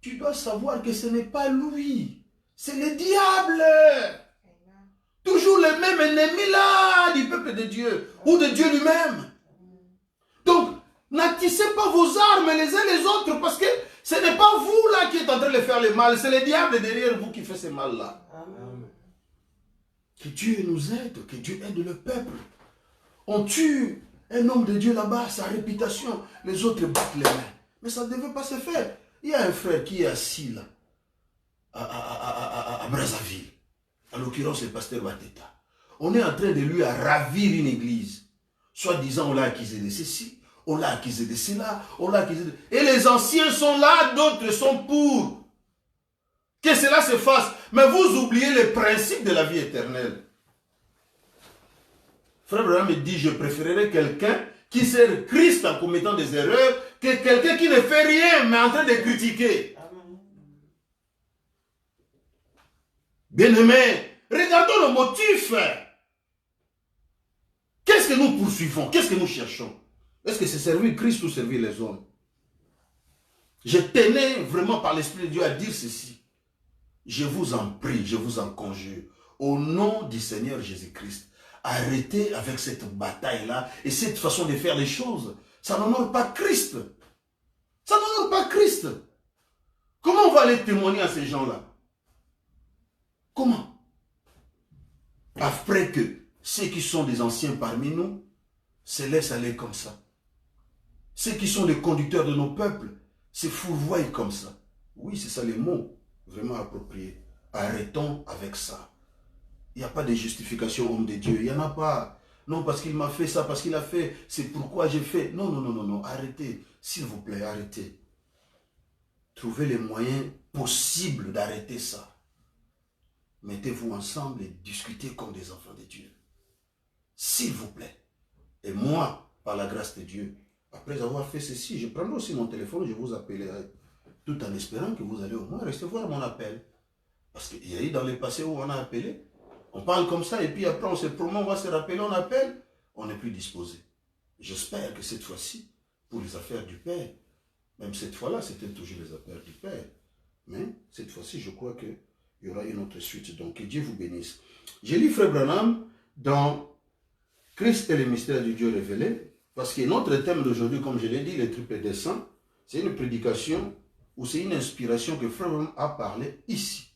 tu dois savoir que ce n'est pas lui, c'est le diable. Toujours le même ennemi là du peuple de Dieu, ou de Dieu lui-même. Donc, n'attissez pas vos armes les uns les autres, parce que ce n'est pas vous là qui êtes en train de faire le mal, c'est le diable derrière vous qui fait ce mal là. Amen. Que Dieu nous aide, que Dieu aide le peuple. On tue un homme de Dieu là-bas, sa réputation, les autres battent les mains. Mais ça ne devait pas se faire. Il y a un frère qui est assis là, à Brazzaville, en l'occurrence le pasteur Bateta. On est en train de lui ravir une église. Soi-disant, on l'a accusé de ceci, on l'a accusé de cela, on l'a accusé de... Et les anciens sont là, d'autres sont pour que cela se fasse. Mais vous oubliez le principe de la vie éternelle. Frère Branham me dit, je préférerais quelqu'un qui sert Christ en commettant des erreurs que quelqu'un qui ne fait rien, mais en train de critiquer. Bien-aimés, regardons le motif. Qu'est-ce que nous poursuivons? Qu'est-ce que nous cherchons? Est-ce que c'est servir Christ ou servir les hommes? Je tenais vraiment par l'Esprit de Dieu à dire ceci. Je vous en prie, je vous en conjure, au nom du Seigneur Jésus-Christ, arrêtez avec cette bataille-là et cette façon de faire les choses. Ça n'honore pas Christ. Ça n'honore pas Christ. Comment on va aller témoigner à ces gens-là? Comment? Après que ceux qui sont des anciens parmi nous se laissent aller comme ça. Ceux qui sont les conducteurs de nos peuples se fourvoient comme ça. Oui, c'est ça les mots vraiment appropriés. Arrêtons avec ça. Il n'y a pas de justification homme de Dieu. Il n'y en a pas. Non, parce qu'il m'a fait ça, parce qu'il a fait, c'est pourquoi j'ai fait. Non, non, non, non, non. Arrêtez. S'il vous plaît, arrêtez. Trouvez les moyens possibles d'arrêter ça. Mettez-vous ensemble et discutez comme des enfants de Dieu. S'il vous plaît. Et moi, par la grâce de Dieu, après avoir fait ceci, je prendrai aussi mon téléphone, je vous appellerai, tout en espérant que vous allez au moins recevoir mon appel. Parce qu'il y a eu dans le passé où on a appelé, on parle comme ça, et puis après on se promet, on va se rappeler, on appelle, on n'est plus disposé. J'espère que cette fois-ci, pour les affaires du Père, même cette fois-là, c'était toujours les affaires du Père. Mais cette fois-ci, je crois qu'il y aura une autre suite. Donc, que Dieu vous bénisse. J'ai lu Frère Branham dans Christ et le mystère du Dieu révélé, parce que notre thème d'aujourd'hui, comme je l'ai dit, le triple des saints, c'est une prédication ou c'est une inspiration que Frère Branham a parlé ici.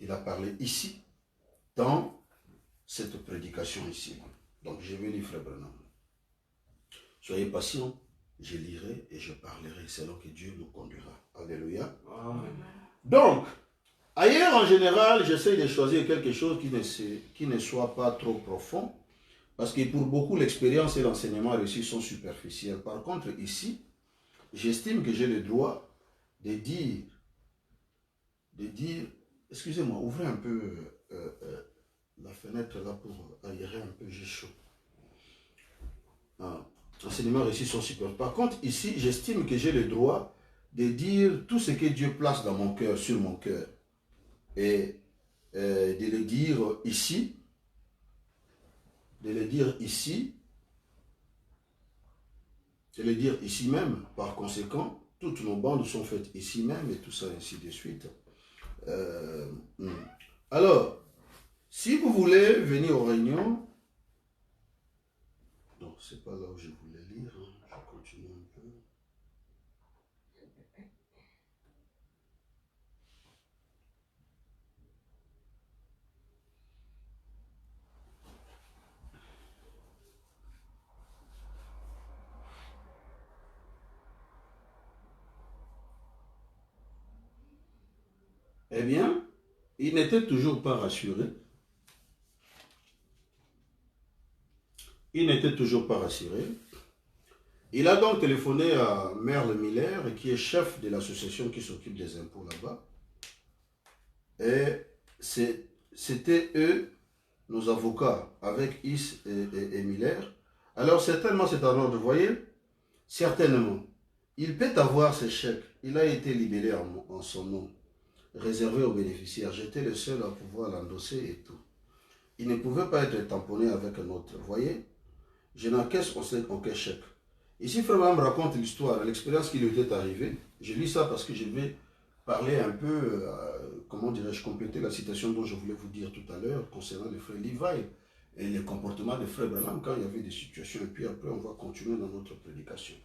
il a parlé ici, dans cette prédication ici. Donc je vais lire Frère Branham. Soyez patients, je lirai et je parlerai selon que Dieu nous conduira. Alléluia. Amen. Donc, ailleurs en général, j'essaie de choisir quelque chose qui ne soit pas trop profond, parce que pour beaucoup, l'expérience et l'enseignement reçu sont superficiels. Par contre, ici, j'estime que j'ai le droit de dire, excusez-moi, ouvrez un peu la fenêtre là pour aérer un peu, j'ai chaud. L'enseignement reçu sont superficiels. Par contre, ici, j'estime que j'ai le droit de dire tout ce que Dieu place dans mon cœur, sur mon cœur. Et de le dire ici, même. Par conséquent, toutes nos bandes sont faites ici même et tout ça, ainsi de suite. Alors, si vous voulez venir aux réunions, non, c'est pas là où je voulais lire, hein. Je continue un peu. Eh bien, il n'était toujours pas rassuré. Il n'était toujours pas rassuré. Il a donc téléphoné à Merle Miller, qui est chef de l'association qui s'occupe des impôts là-bas. Et c'était eux, nos avocats, avec Is et Miller. Alors certainement c'est en ordre, vous voyez? Certainement. Il peut avoir ce chèque. Il a été libellé en son nom, réservé aux bénéficiaires. J'étais le seul à pouvoir l'endosser et tout. Il ne pouvait pas être tamponné avec un autre. Vous voyez? Je n'encaisse aucun chèque. Ici, Frère Branham raconte l'histoire, l'expérience qui lui était arrivée. Je lis ça parce que je vais parler un peu, comment dirais-je, compléter la citation dont je voulais vous dire tout à l'heure concernant le frère Levi et le comportement de Frère Branham quand il y avait des situations. Et puis après, on va continuer dans notre prédication.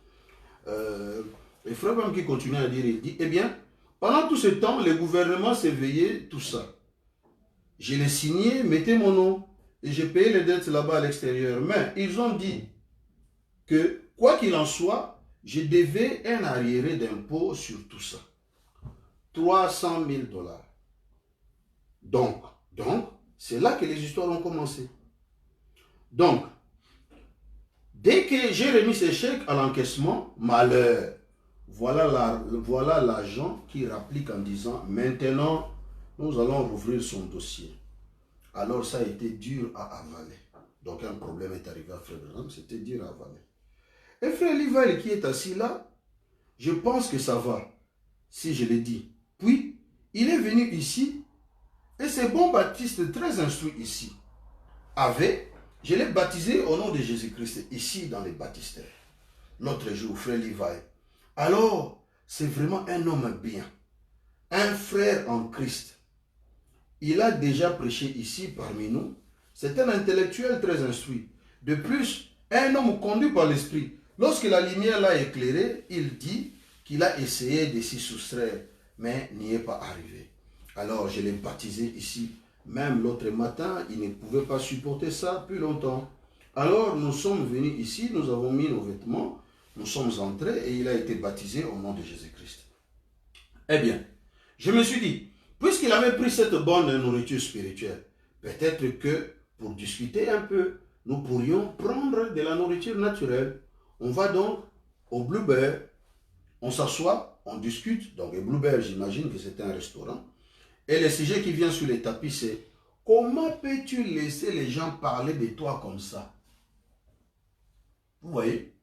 Et Frère Branham qui continue à dire, il dit, eh bien, pendant tout ce temps, le gouvernement s'est veillé, tout ça. Je l'ai signé, mettez mon nom. Et j'ai payé les dettes là-bas à l'extérieur. Mais ils ont dit que, quoi qu'il en soit, je devais un arriéré d'impôt sur tout ça. 300 000 $. Donc, c'est là que les histoires ont commencé. Donc, dès que j'ai remis ces chèques à l'encaissement, malheur. Voilà l'agent qui rapplique en disant, maintenant, nous allons rouvrir son dossier. Alors ça a été dur à avaler. Donc un problème est arrivé à Frère Branham, c'était dur à avaler. Et Frère Levi qui est assis là, je pense que ça va, si je l'ai dit. Puis, il est venu ici, et ce bon baptiste très instruit ici, je l'ai baptisé au nom de Jésus-Christ, ici dans les baptistères. L'autre jour, Frère Levi. Alors, c'est vraiment un homme bien, un frère en Christ. Il a déjà prêché ici parmi nous. C'est un intellectuel très instruit. De plus, un homme conduit par l'esprit. Lorsque la lumière l'a éclairé, il dit qu'il a essayé de s'y soustraire, mais n'y est pas arrivé. Alors je l'ai baptisé ici. Même l'autre matin, il ne pouvait pas supporter ça plus longtemps. Alors nous sommes venus ici, nous avons mis nos vêtements, nous sommes entrés et il a été baptisé au nom de Jésus-Christ. Eh bien, je me suis dit, puisqu'il avait pris cette bonne nourriture spirituelle, peut-être que pour discuter un peu, nous pourrions prendre de la nourriture naturelle. On va donc au Bluebird, on s'assoit, on discute. Donc le Bluebird, j'imagine que c'est un restaurant. Et le sujet qui vient sur les tapis, c'est comment peux-tu laisser les gens parler de toi comme ça? Vous voyez?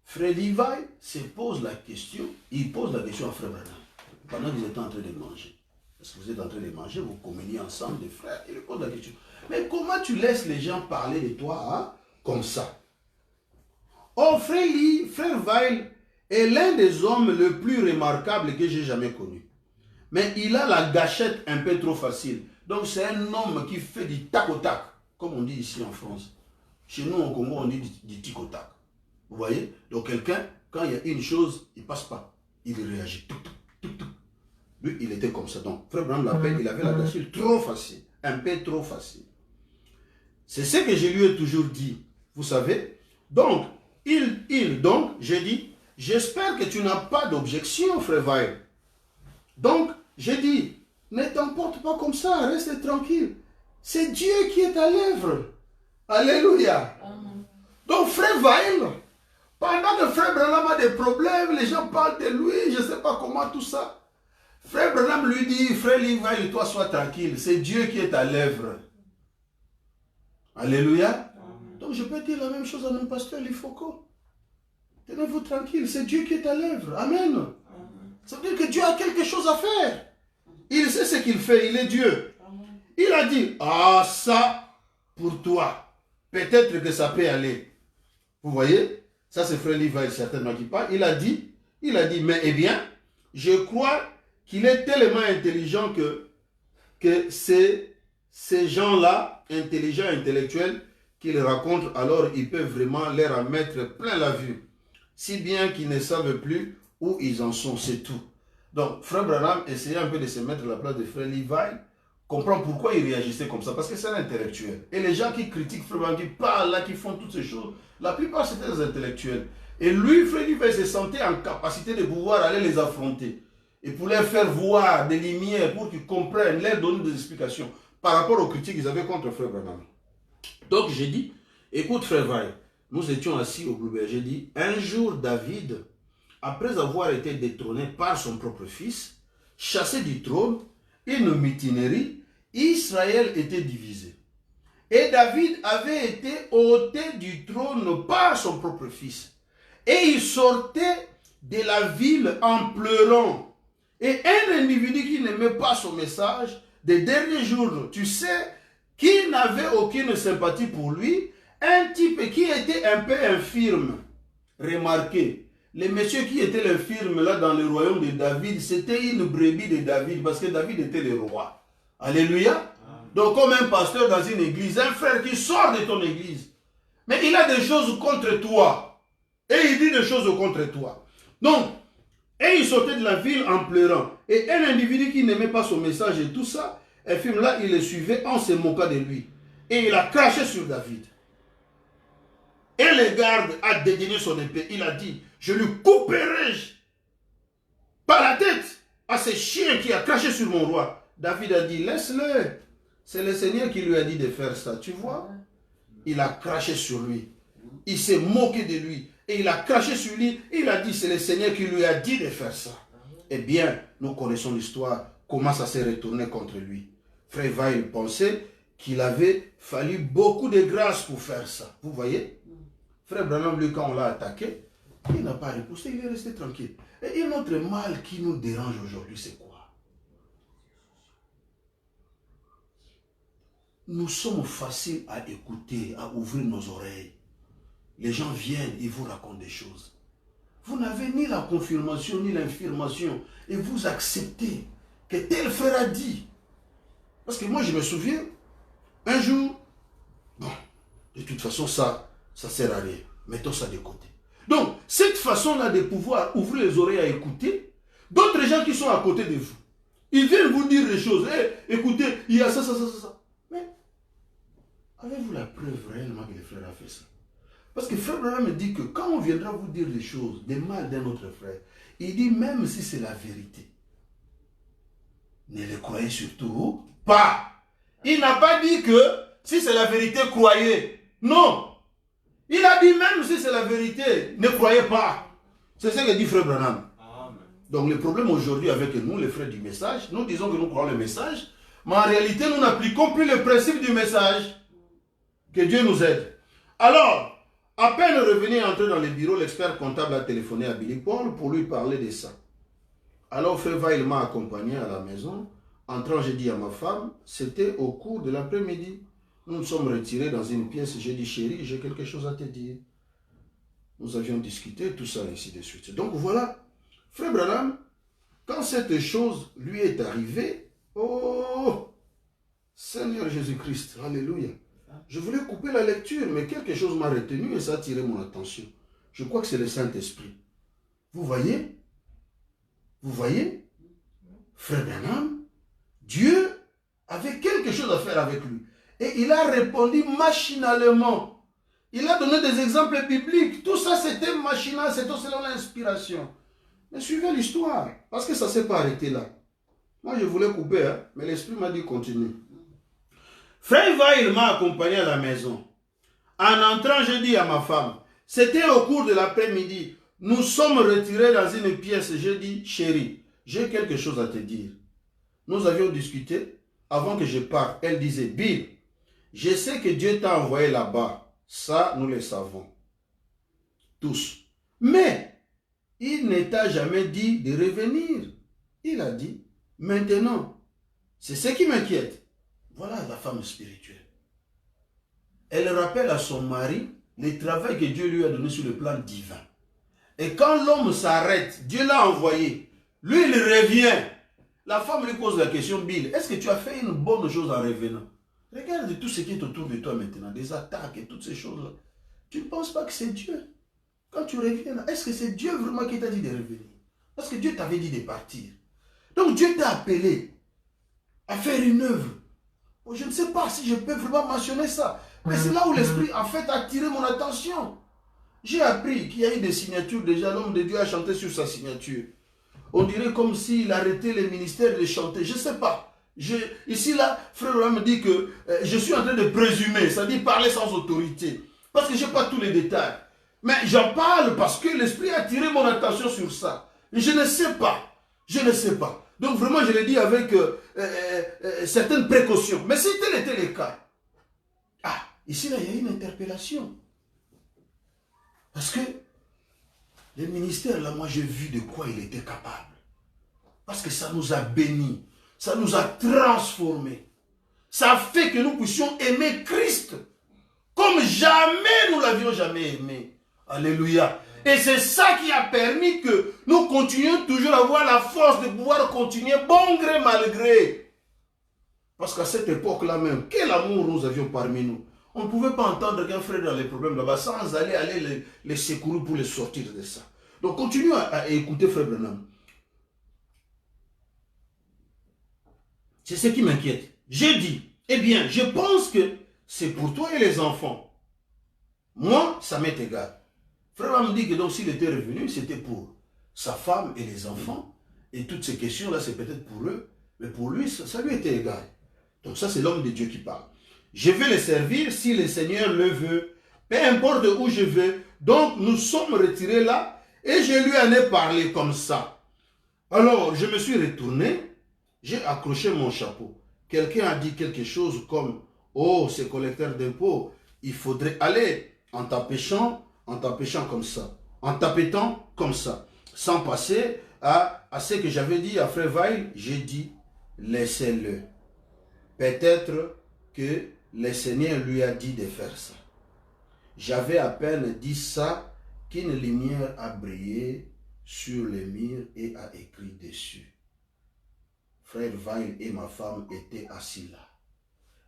Frère Levi se pose la question, il pose la question à Frère Branham. Pendant que vous êtes en train de manger. Parce que vous êtes en train de manger, vous communiez ensemble, des frères, il pose la question. Mais comment tu laisses les gens parler de toi hein, comme ça? Oh, Frère Weil est l'un des hommes le plus remarquable que j'ai jamais connu. Mais il a la gâchette un peu trop facile. Donc c'est un homme qui fait du tac au tac, comme on dit ici en France. Chez nous au Congo, on dit du tic au tac. Vous voyez? Donc quelqu'un, quand il y a une chose, il ne passe pas. Il réagit. Lui, il était comme ça. Donc, Frère Branham l'appelle, il avait la tâche trop facile. Un peu trop facile. C'est ce que je lui ai toujours dit. Vous savez? Donc, donc, j'ai dit, j'espère que tu n'as pas d'objection, Frère Weil. Donc, j'ai dit, ne t'emporte pas comme ça, reste tranquille. C'est Dieu qui est à l'œuvre. Alléluia. Donc, Frère Weil, pendant que Frère Branham a des problèmes, les gens parlent de lui, je ne sais pas comment tout ça. Frère Branham lui dit, Frère Weil, toi sois tranquille, c'est Dieu qui est à l'œuvre. Alléluia. Donc je peux dire la même chose à mon pasteur Lifoko. Tenez-vous tranquille, c'est Dieu qui est à l'œuvre. Amen. Ça veut dire que Dieu a quelque chose à faire. Il sait ce qu'il fait, il est Dieu. Il a dit, ah ça, pour toi, peut-être que ça peut aller. Vous voyez, ça c'est Frère Levi certainement qui parle. Il a dit, mais eh bien, je crois qu'il est tellement intelligent que ces gens-là, intelligents, intellectuels, qu'ils racontent, alors ils peuvent vraiment leur en mettre plein la vue. Si bien qu'ils ne savent plus où ils en sont, c'est tout. Donc, Frère Branham essayait un peu de se mettre à la place de Frère Levi, comprendre pourquoi il réagissait comme ça, parce que c'est un intellectuel. Et les gens qui critiquent Frère Branham, qui parlent là, qui font toutes ces choses, la plupart c'était des intellectuels. Et lui, Frère Levi se sentait en capacité de pouvoir aller les affronter. Et pour leur faire voir des lumières, pour qu'ils comprennent, leur donner des explications par rapport aux critiques qu'ils avaient contre Frère Branham. Donc j'ai dit, écoute Frère Weil, nous étions assis au Blueberry, j'ai dit, un jour David, après avoir été détrôné par son propre fils, chassé du trône, une mutinerie, Israël était divisé. Et David avait été ôté du trône par son propre fils. Et il sortait de la ville en pleurant. Et un individu qui n'aimait pas son message, des derniers jours, tu sais, qui n'avait aucune sympathie pour lui, un type qui était un peu infirme. Remarquez, les messieurs qui étaient l'infirme là dans le royaume de David, c'était une brebis de David, parce que David était le roi. Alléluia. Donc comme un pasteur dans une église, un frère qui sort de ton église, mais il a des choses contre toi. Et il dit des choses contre toi. Donc, et il sortait de la ville en pleurant. Et un individu qui n'aimait pas son message et tout ça, un film là, il le suivait en se moquant de lui. Et il a craché sur David. Et le garde a dégaîné son épée. Il a dit, je lui couperai par la tête à ce chien qui a craché sur mon roi. David a dit, laisse-le. C'est le Seigneur qui lui a dit de faire ça. Tu vois? Il a craché sur lui. Il s'est moqué de lui. Et il a craché sur lui. Et il a dit, c'est le Seigneur qui lui a dit de faire ça. Eh bien, nous connaissons l'histoire. Comment ça s'est retourné contre lui. Frère Weil pensait qu'il avait fallu beaucoup de grâce pour faire ça. Vous voyez? Frère Branham, lui, quand on l'a attaqué, il n'a pas repoussé, il est resté tranquille. Et notre mal qui nous dérange aujourd'hui, c'est quoi? Nous sommes faciles à écouter, à ouvrir nos oreilles. Les gens viennent, ils vous racontent des choses. Vous n'avez ni la confirmation, ni l'infirmation. Et vous acceptez que tel frère a dit. Parce que moi, je me souviens, un jour, bon, de toute façon, ça ne sert à rien. Mettons ça de côté. Donc, cette façon-là de pouvoir ouvrir les oreilles à écouter, d'autres gens qui sont à côté de vous, ils viennent vous dire des choses. Hey, écoutez, il y a ça. Mais, avez-vous la preuve réellement que le frère a fait ça? Parce que Frère Branham me dit que quand on viendra vous dire des choses, des mal d'un autre frère, il dit même si c'est la vérité, ne le croyez surtout pas. Il n'a pas dit que si c'est la vérité, croyez. Non. Il a dit même si c'est la vérité, ne croyez pas. C'est ce que dit Frère Branham. Amen. Donc le problème aujourd'hui avec nous, les frères du message, nous disons que nous croyons le message, mais en réalité nous n'appliquons plus le principe du message. Que Dieu nous aide. Alors, à peine revenu entrer dans le bureau, l'expert comptable a téléphoné à Billy Paul pour lui parler de ça. Alors Frère Weil m'a accompagné à la maison. Entrant, j'ai dit à ma femme, c'était au cours de l'après-midi. Nous nous sommes retirés dans une pièce. J'ai dit, chérie, j'ai quelque chose à te dire. Nous avions discuté, tout ça, ainsi de suite. Donc voilà, Frère Branham, quand cette chose lui est arrivée, oh, Seigneur Jésus-Christ, alléluia. Je voulais couper la lecture, mais quelque chose m'a retenu et ça a attiré mon attention. Je crois que c'est le Saint-Esprit. Vous voyez? Vous voyez? Frère Branham, Dieu avait quelque chose à faire avec lui. Et il a répondu machinalement. Il a donné des exemples bibliques. Tout ça, c'était machinal, c'était selon l'inspiration. Mais suivez l'histoire, parce que ça ne s'est pas arrêté là. Moi, je voulais couper, hein, mais l'esprit m'a dit continue. Frère Vail m'a accompagné à la maison. En entrant, je dis à ma femme, c'était au cours de l'après-midi, nous sommes retirés dans une pièce. Je dis, chérie, j'ai quelque chose à te dire. Nous avions discuté avant que je parte. Elle disait, Bill, je sais que Dieu t'a envoyé là-bas. Ça, nous le savons. Tous. Mais, il ne t'a jamais dit de revenir. Il a dit, maintenant, c'est ce qui m'inquiète. Voilà la femme spirituelle. Elle rappelle à son mari le travail que Dieu lui a donné sur le plan divin. Et quand l'homme s'arrête, Dieu l'a envoyé. Lui, il revient. La femme lui pose la question, Bill, est-ce que tu as fait une bonne chose en revenant? Regarde tout ce qui est autour de toi maintenant, des attaques et toutes ces choses-là. Tu ne penses pas que c'est Dieu? Quand tu reviens là, est-ce que c'est Dieu vraiment qui t'a dit de revenir? Parce que Dieu t'avait dit de partir. Donc Dieu t'a appelé à faire une œuvre. Bon, je ne sais pas si je peux vraiment mentionner ça. Mais c'est là où l'Esprit en fait a attiré mon attention. J'ai appris qu'il y a eu des signatures déjà. L'homme de Dieu a chanté sur sa signature. On dirait comme s'il arrêtait les ministères de chanter. Je ne sais pas. Ici, là, frère Abraham me dit que je suis en train de présumer, c'est-à-dire parler sans autorité. Parce que je n'ai pas tous les détails. Mais j'en parle parce que l'Esprit a attiré mon attention sur ça. Et je ne sais pas. Je ne sais pas. Donc vraiment, je l'ai dit avec certaines précautions. Mais si tel était le cas, ici, là, il y a une interpellation. Parce que le ministère, là, moi, j'ai vu de quoi il était capable. Parce que ça nous a bénis. Ça nous a transformés. Ça a fait que nous puissions aimer Christ comme jamais nous l'avions jamais aimé. Alléluia. Et c'est ça qui a permis que nous continuions toujours à avoir la force de pouvoir continuer bon gré mal gré. Parce qu'à cette époque-là même, quel amour nous avions parmi nous. On ne pouvait pas entendre qu'un frère dans les problèmes là-bas sans aller les secourir pour les sortir de ça. Donc continuons à écouter frère Branham. C'est ce qui m'inquiète. J'ai dit, eh bien, je pense que c'est pour toi et les enfants. Moi, ça m'est égal. Frère Branham me dit que donc s'il était revenu, c'était pour sa femme et les enfants. Et toutes ces questions-là, c'est peut-être pour eux. Mais pour lui, ça lui était égal. Donc ça, c'est l'homme de Dieu qui parle. Je vais les servir si le Seigneur le veut. Peu importe où je vais. Donc, nous sommes retirés là. Et je lui en ai parlé comme ça. Alors, je me suis retourné. J'ai accroché mon chapeau. Quelqu'un a dit quelque chose comme « Oh, ces collecteurs d'impôts, il faudrait aller en t'empêchant comme ça, en tapetant comme ça. » Sans passer à ce que j'avais dit à Frère Vail, j'ai dit « Laissez-le. » Peut-être que le Seigneur lui a dit de faire ça. J'avais à peine dit ça qu'une lumière a brillé sur le mur et a écrit dessus. Frère Vail et ma femme étaient assis là.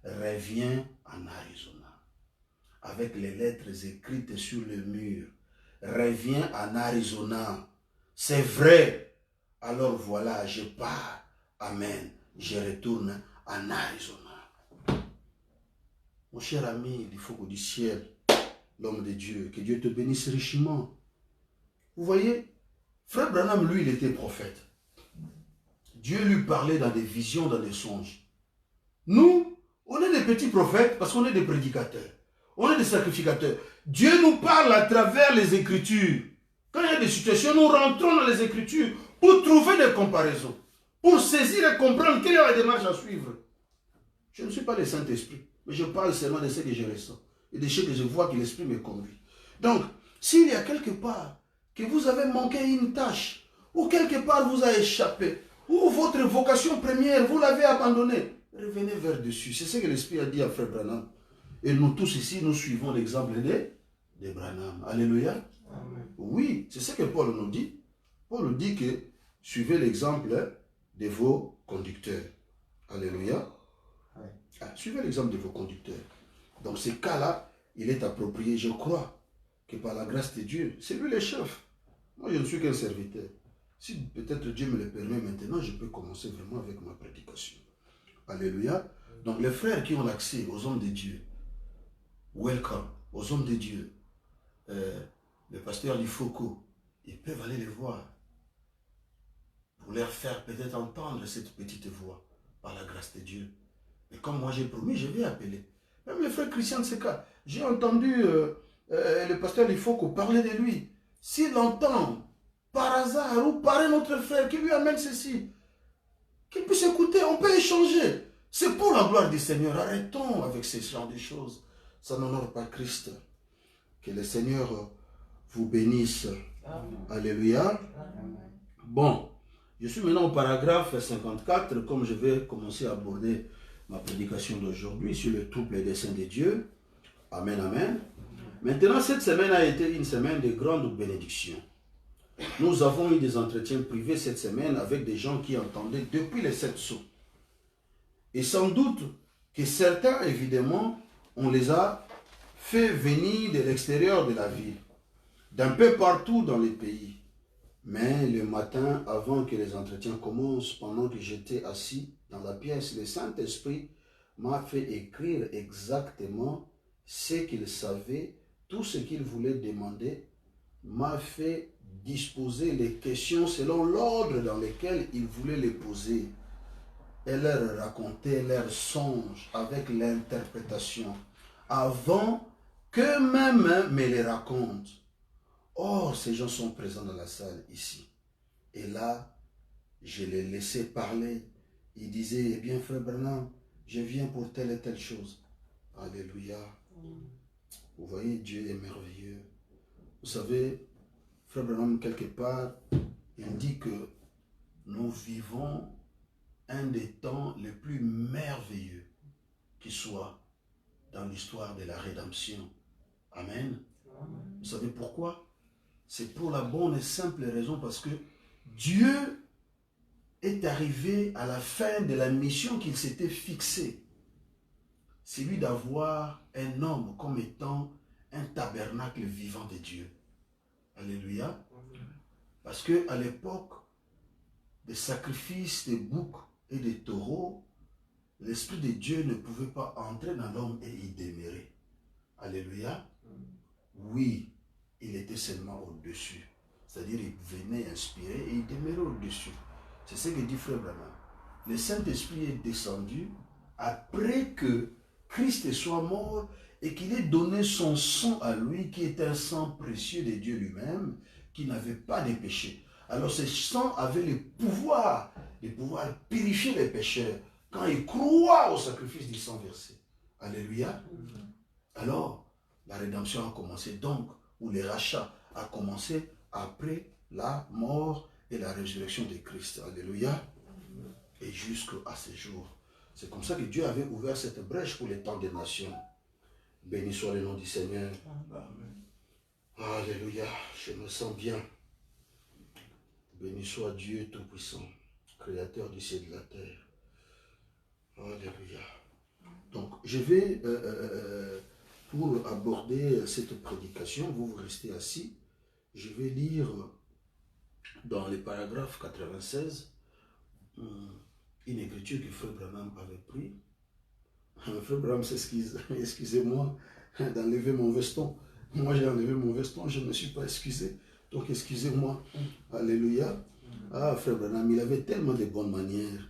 Reviens en Arizona. Avec les lettres écrites sur le mur. Reviens en Arizona. C'est vrai. Alors voilà, je pars. Amen. Je retourne en Arizona. Mon cher ami, il faut du ciel, l'homme de Dieu, que Dieu te bénisse richement. Vous voyez, Frère Branham, lui, il était prophète. Dieu lui parlait dans des visions, dans des songes. Nous, on est des petits prophètes parce qu'on est des prédicateurs. On est des sacrificateurs. Dieu nous parle à travers les Écritures. Quand il y a des situations, nous rentrons dans les Écritures pour trouver des comparaisons, pour saisir et comprendre quelle est la démarche à suivre. Je ne suis pas le Saint-Esprit, mais je parle seulement de ce que je ressens et de ce que je vois que l'Esprit me conduit. Donc, s'il y a quelque part que vous avez manqué une tâche, ou quelque part vous a échappé, ou votre vocation première, vous l'avez abandonnée, revenez vers dessus. C'est ce que l'Esprit a dit à Frère Branham. Et nous tous ici, nous suivons l'exemple de Branham. Alléluia. Amen. Oui, c'est ce que Paul nous dit. Paul nous dit que suivez l'exemple de vos conducteurs. Alléluia. Suivez l'exemple de vos conducteurs. Dans ces cas-là, il est approprié, je crois, que par la grâce de Dieu, c'est lui le chef. Moi, je ne suis qu'un serviteur. Si peut-être Dieu me le permet maintenant, je peux commencer vraiment avec ma prédication. Alléluia. Donc les frères qui ont l'accès aux hommes de Dieu, welcome, aux hommes de Dieu, le pasteur Lifoko, ils peuvent aller les voir pour leur faire peut-être entendre cette petite voix par la grâce de Dieu. Et comme moi j'ai promis, je vais appeler. Même le frère Christian Seka, j'ai entendu le pasteur Lifoko parler de lui. S'il entend par hasard ou par un autre frère qui lui amène ceci, qu'il puisse écouter, on peut échanger. C'est pour la gloire du Seigneur. Arrêtons avec ce genre de choses. Ça n'honore pas Christ. Que le Seigneur vous bénisse. Amen. Alléluia. Amen. Bon, je suis maintenant au paragraphe 54, comme je vais commencer à aborder ma prédication d'aujourd'hui sur le trouble des saints de Dieu. Amen, amen. Maintenant, cette semaine a été une semaine de grande bénédiction. Nous avons eu des entretiens privés cette semaine avec des gens qui entendaient depuis les 7 sceaux. Et sans doute que certains, évidemment, on les a fait venir de l'extérieur de la ville, d'un peu partout dans les pays. Mais le matin, avant que les entretiens commencent, pendant que j'étais assis dans la pièce, le Saint-Esprit m'a fait écrire exactement ce qu'il savait, tout ce qu'il voulait demander, m'a fait disposer les questions selon l'ordre dans lequel il voulait les poser et leur raconter leurs songes avec l'interprétation avant qu'eux-mêmes me les racontent. Or, ces gens sont présents dans la salle ici. Et là, je les laissais parler. Ils disaient, eh bien, frère Branham, je viens pour telle et telle chose. Alléluia. Vous voyez, Dieu est merveilleux. Vous savez, frère Branham, quelque part, il dit que nous vivons un des temps les plus merveilleux qui soit dans l'histoire de la rédemption. Amen. Amen. Vous savez pourquoi? C'est pour la bonne et simple raison parce que Dieu est arrivé à la fin de la mission qu'il s'était fixée. C'est lui d'avoir un homme comme étant un tabernacle vivant de Dieu. Alléluia. Parce qu'à l'époque des sacrifices de boucs et de taureaux, l'Esprit de Dieu ne pouvait pas entrer dans l'homme et y demeurer. Alléluia. Oui, il était seulement au-dessus. C'est-à-dire il venait inspirer et il demeurait au-dessus. C'est ce que dit Frère Branham. Le Saint-Esprit est descendu après que Christ soit mort et qu'il ait donné son sang à lui, qui est un sang précieux de Dieu lui-même, qui n'avait pas de péché. Alors ce sang avait le pouvoir de pouvoir purifier les pécheurs quand ils croient au sacrifice du sang versé. Alléluia. Alors, la rédemption a commencé donc, ou le rachat a commencé après la mort et la résurrection de Christ. Alléluia. Et jusqu'à ce jour. C'est comme ça que Dieu avait ouvert cette brèche pour les temps des nations. Béni soit le nom du Seigneur. Amen. Alléluia. Je me sens bien. Béni soit Dieu Tout-Puissant, Créateur du ciel et de la terre. Alléluia. Donc, je vais, pour aborder cette prédication, vous restez assis, je vais lire dans le paragraphe 96 une écriture que Frère Branham avait pris. Frère Branham s'excuse, excusez-moi d'enlever mon veston. Moi j'ai enlevé mon veston, je ne me suis pas excusé. Donc excusez-moi. Alléluia. Ah, Frère Branham, il avait tellement de bonnes manières.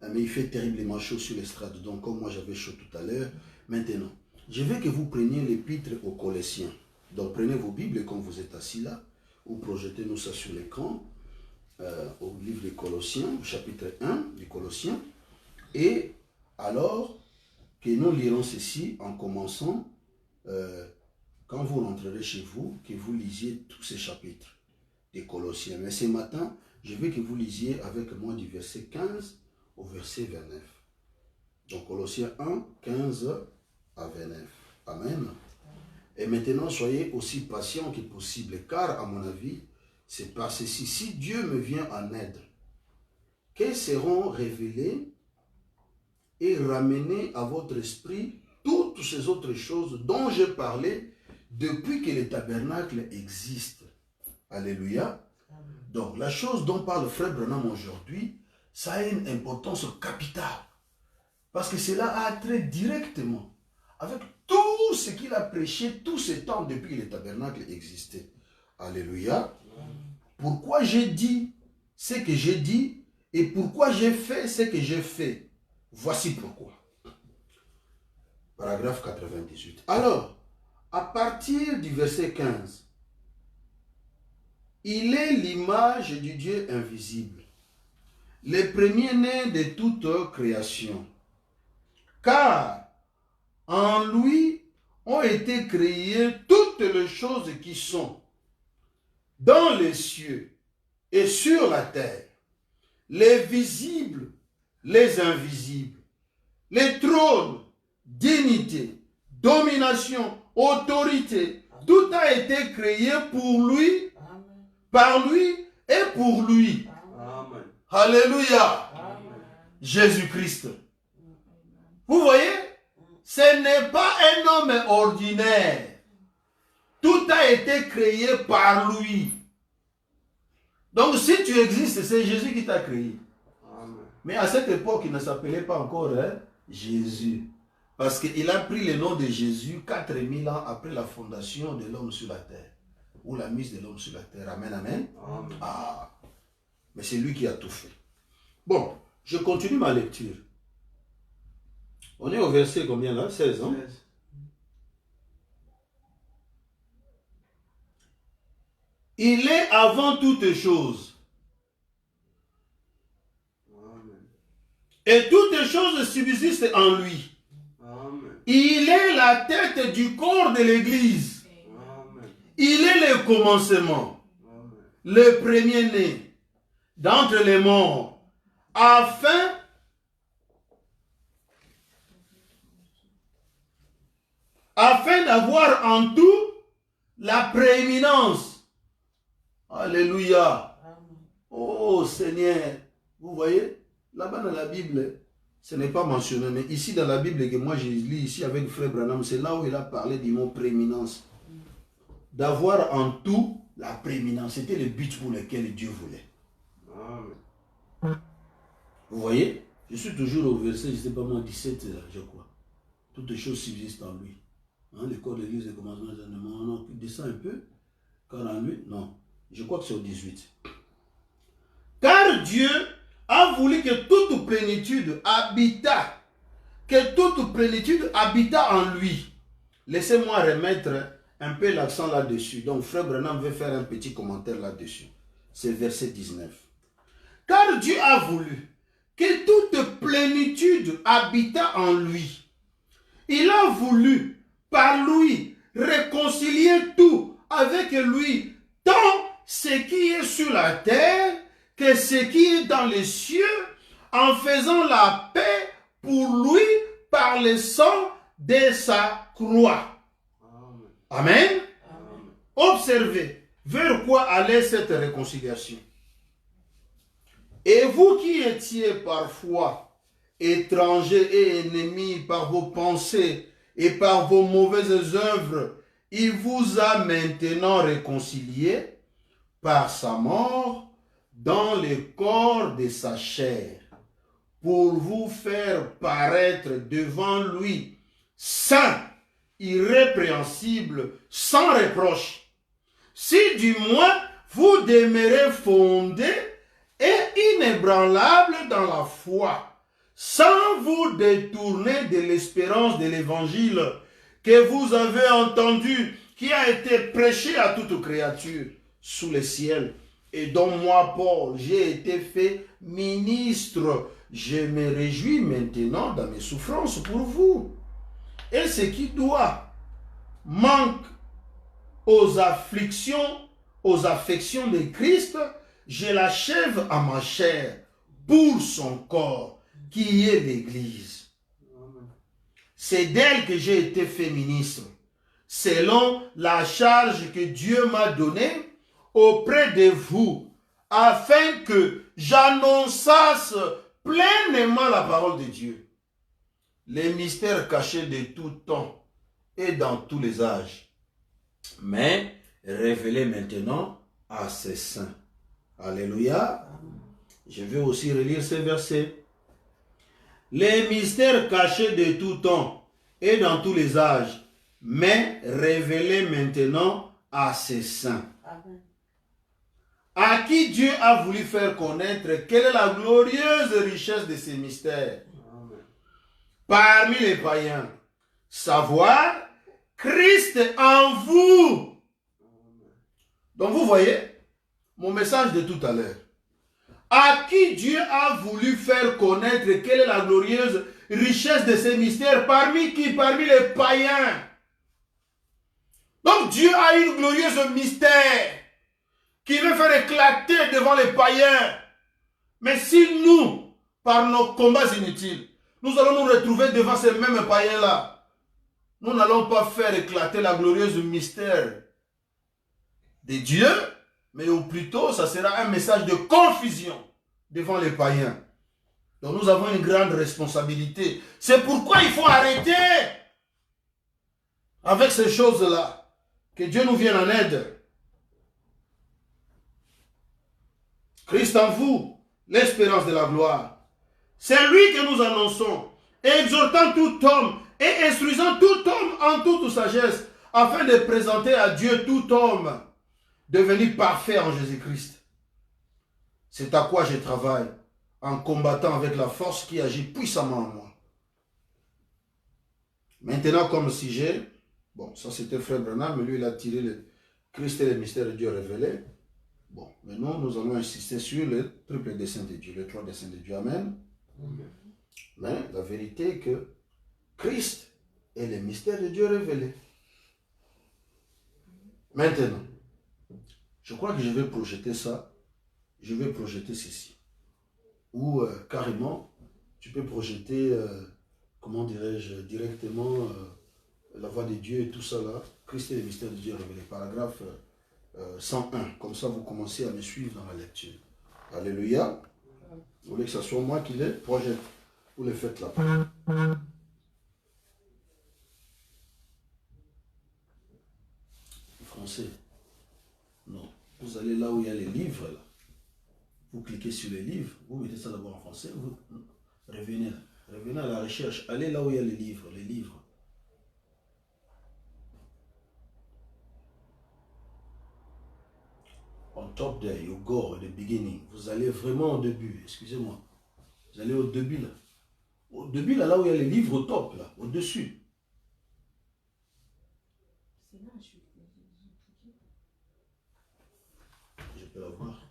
Mais il fait terriblement chaud sur l'estrade. Donc comme moi j'avais chaud tout à l'heure, maintenant, je veux que vous preniez l'épître aux Colossiens. Donc prenez vos Bibles quand vous êtes assis là, ou projetez-nous ça sur l'écran, au livre des Colossiens, au chapitre 1 du Colossiens. Et alors que nous lirons ceci en commençant, quand vous rentrerez chez vous, que vous lisiez tous ces chapitres des Colossiens. Mais ce matin, je veux que vous lisiez avec moi du verset 15 au verset 29. Donc Colossiens 1, 15 à 29. Amen. Et maintenant, soyez aussi patients que possible, car à mon avis, c'est par ceci, si Dieu me vient en aide, qu'elles seront révélées et ramenées à votre esprit toutes ces autres choses dont j'ai parlé depuis que le tabernacle existe. Alléluia. Donc, la chose dont parle Frère Branham aujourd'hui, ça a une importance capitale. Parce que cela a trait directement avec tout ce qu'il a prêché tous ces temps depuis que le tabernacle existait. Alléluia. Pourquoi j'ai dit ce que j'ai dit et pourquoi j'ai fait ce que j'ai fait. Voici pourquoi. Paragraphe 98. Alors, à partir du verset 15, il est l'image du Dieu invisible, le premier-né de toute création. Car en lui ont été créées toutes les choses qui sont dans les cieux et sur la terre, les visibles, les invisibles, les trônes, dignité, domination, autorité, tout a été créé pour lui, par lui et pour lui. Amen. Alléluia. Jésus-Christ. Vous voyez, ce n'est pas un homme ordinaire. Tout a été créé par lui. Donc si tu existes, c'est Jésus qui t'a créé. Amen. Mais à cette époque, il ne s'appelait pas encore Jésus. Parce qu'il a pris le nom de Jésus 4000 ans après la fondation de l'homme sur la terre. Ou la mise de l'homme sur la terre. Amen, amen. Amen. Ah, mais c'est lui qui a tout fait. Bon, je continue ma lecture. On est au verset combien là? 16, hein? 16. Il est avant toutes choses. Amen. Et toutes choses subsistent en lui. Amen. Il est la tête du corps de l'Église. Amen. Il est le commencement, Amen. le premier-né d'entre les morts, afin d'avoir en tout la prééminence. Alléluia. Oh Seigneur, vous voyez, là-bas dans la Bible, ce n'est pas mentionné, mais ici dans la Bible que moi je lis ici avec Frère Branham, c'est là où il a parlé du mot prééminence. D'avoir en tout la prééminence. C'était le but pour lequel Dieu voulait. Amen. Vous voyez, je suis toujours au verset, je ne sais pas moi, 17, je crois. Toutes les choses subsistent en lui. Hein, le corps de l'Église, le commencement des événements, non, descend un peu. Car en lui, non. Je crois que c'est au 18. Car Dieu a voulu que toute plénitude habita en lui. Laissez-moi remettre un peu l'accent là-dessus. Donc, Frère Branham veut faire un petit commentaire là-dessus. C'est verset 19. Car Dieu a voulu que toute plénitude habita en lui. Il a voulu, par lui, réconcilier tout avec lui, tant ce qui est sur la terre que ce qui est dans les cieux, en faisant la paix pour lui par le sang de sa croix. Amen. Amen. Observez vers quoi allait cette réconciliation. Et vous qui étiez parfois étrangers et ennemis par vos pensées et par vos mauvaises œuvres, il vous a maintenant réconciliés par sa mort dans le corps de sa chair, pour vous faire paraître devant lui saint, irrépréhensible, sans reproche. Si du moins vous demeurez fondés et inébranlables dans la foi, sans vous détourner de l'espérance de l'évangile que vous avez entendu, qui a été prêché à toute créature sous le ciel, et dont moi, Paul, j'ai été fait ministre. Je me réjouis maintenant dans mes souffrances pour vous. Et ce qui doit manque aux affections de Christ, je l'achève à ma chair pour son corps, qui est l'Église. C'est d'elle que j'ai été fait ministre, selon la charge que Dieu m'a donnée auprès de vous, afin que j'annonçasse pleinement la parole de Dieu, les mystères cachés de tout temps et dans tous les âges, mais révélés maintenant à ses saints. Alléluia. Je vais aussi relire ces versets. Les mystères cachés de tout temps et dans tous les âges, mais révélés maintenant à ses saints. Amen. À qui Dieu a voulu faire connaître quelle est la glorieuse richesse de ces mystères Amen. parmi les païens. Savoir Christ en vous. Donc vous voyez mon message de tout à l'heure. À qui Dieu a voulu faire connaître quelle est la glorieuse richesse de ces mystères parmi qui? Parmi les païens. Donc Dieu a une glorieuse mystère qui veut faire éclater devant les païens. Mais si nous, par nos combats inutiles, nous allons nous retrouver devant ces mêmes païens-là, nous n'allons pas faire éclater la glorieuse mystère de Dieu, mais ou plutôt, ça sera un message de confusion devant les païens. Donc nous avons une grande responsabilité. C'est pourquoi il faut arrêter avec ces choses-là. Que Dieu nous vienne en aide. Christ en vous, l'espérance de la gloire. C'est lui que nous annonçons, exhortant tout homme et instruisant tout homme en toute sagesse, afin de présenter à Dieu tout homme devenu parfait en Jésus-Christ. C'est à quoi je travaille, en combattant avec la force qui agit puissamment en moi. Maintenant, comme sujet, bon, ça c'était Frère Branham, mais lui il a tiré le Christ et les mystères de Dieu révélés. Bon, maintenant nous allons insister sur le triple dessein de Dieu, le trois desseins de Dieu. Amen. Amen. Mais la vérité est que Christ est le mystère de Dieu révélé. Maintenant, je crois que je vais projeter ça. Je vais projeter ceci. Ou carrément, tu peux projeter, comment dirais-je, directement la voix de Dieu et tout ça là. Christ et le mystère de Dieu révélé. Paragraphe 101. Comme ça, vous commencez à me suivre dans la lecture. Alléluia. Vous voulez que ce soit moi qui les projette. Vous les faites là. Français. Non. Vous allez là où il y a les livres là. Vous cliquez sur les livres. Vous mettez ça d'abord en français. Vous revenez là. Revenez à la recherche. Allez là où il y a les livres. Les livres. On top there, you go at the beginning. Vous allez vraiment au début. Excusez-moi. Vous allez au début là. Au début là où il y a les livres au top là. Au-dessus. C'est là, je cliqué. Je peux la voir.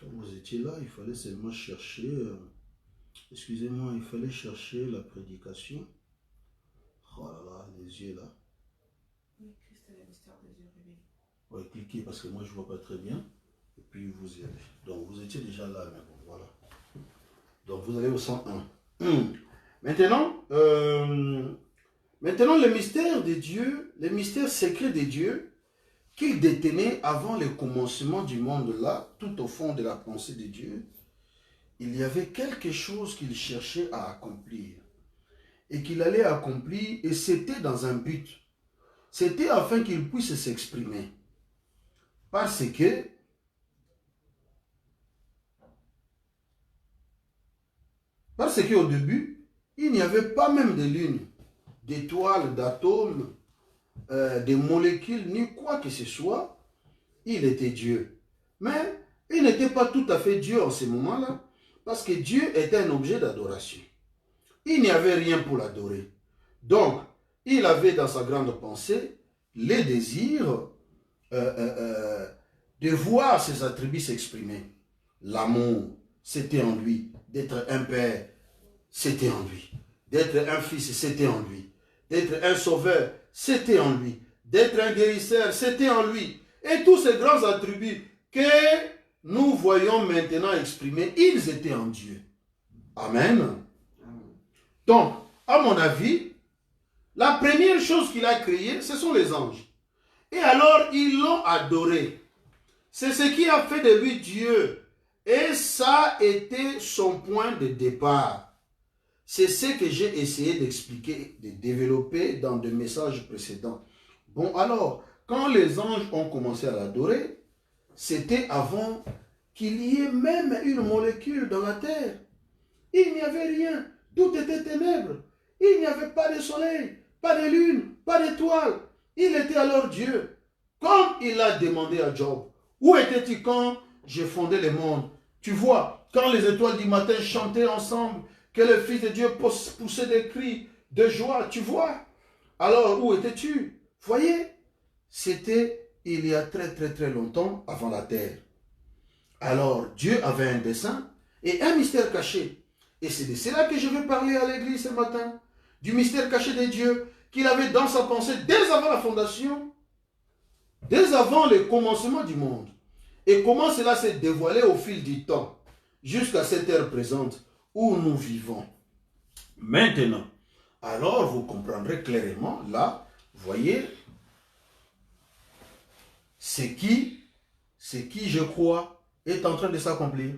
Quand vous étiez là, il fallait seulement chercher, excusez-moi, il fallait chercher la prédication. Oh là là, les yeux là. Oui, Christ est le mystère de Dieu révélé. Ouais, cliquez parce que moi je ne vois pas très bien. Et puis vous y allez. Donc vous étiez déjà là, mais bon, voilà. Donc vous allez au 101. Maintenant, maintenant le mystère de Dieu, le mystère secret de Dieu, qu'il détenait avant le commencement du monde là, tout au fond de la pensée de Dieu, il y avait quelque chose qu'il cherchait à accomplir. Et qu'il allait accomplir, et c'était dans un but. C'était afin qu'il puisse s'exprimer. Parce que qu'au début, il n'y avait pas même de lune, d'étoiles, d'atomes, de molécules, ni quoi que ce soit. Il était Dieu. Mais il n'était pas tout à fait Dieu en ce moment-là, parce que Dieu était un objet d'adoration. Il n'y avait rien pour l'adorer. Donc, il avait dans sa grande pensée les désirs de voir ses attributs s'exprimer. L'amour, c'était en lui. D'être un père, c'était en lui. D'être un fils, c'était en lui. D'être un sauveur, c'était en lui. D'être un guérisseur, c'était en lui. Et tous ces grands attributs que nous voyons maintenant exprimés, ils étaient en Dieu. Amen. Donc, à mon avis, la première chose qu'il a créée, ce sont les anges. Et alors, ils l'ont adoré. C'est ce qui a fait de lui Dieu. Et ça a été son point de départ. C'est ce que j'ai essayé d'expliquer, de développer dans des messages précédents. Bon, alors, quand les anges ont commencé à l'adorer, c'était avant qu'il y ait même une molécule dans la terre. Il n'y avait rien. Tout était ténèbres. Il n'y avait pas de soleil, pas de lune, pas d'étoiles. Il était alors Dieu. Comme il a demandé à Job, où étais-tu quand j'ai fondé le monde? Tu vois, quand les étoiles du matin chantaient ensemble, que le Fils de Dieu poussait des cris de joie, tu vois. Alors, où étais-tu? Voyez, c'était il y a très très très longtemps avant la terre. Alors, Dieu avait un dessein et un mystère caché. Et c'est de cela que je veux parler à l'église ce matin. Du mystère caché de Dieu qu'il avait dans sa pensée dès avant la fondation, dès avant le commencement du monde. Et comment cela s'est dévoilé au fil du temps, jusqu'à cette heure présente où nous vivons. Maintenant, alors vous comprendrez clairement, là, voyez, ce qui, je crois, est en train de s'accomplir.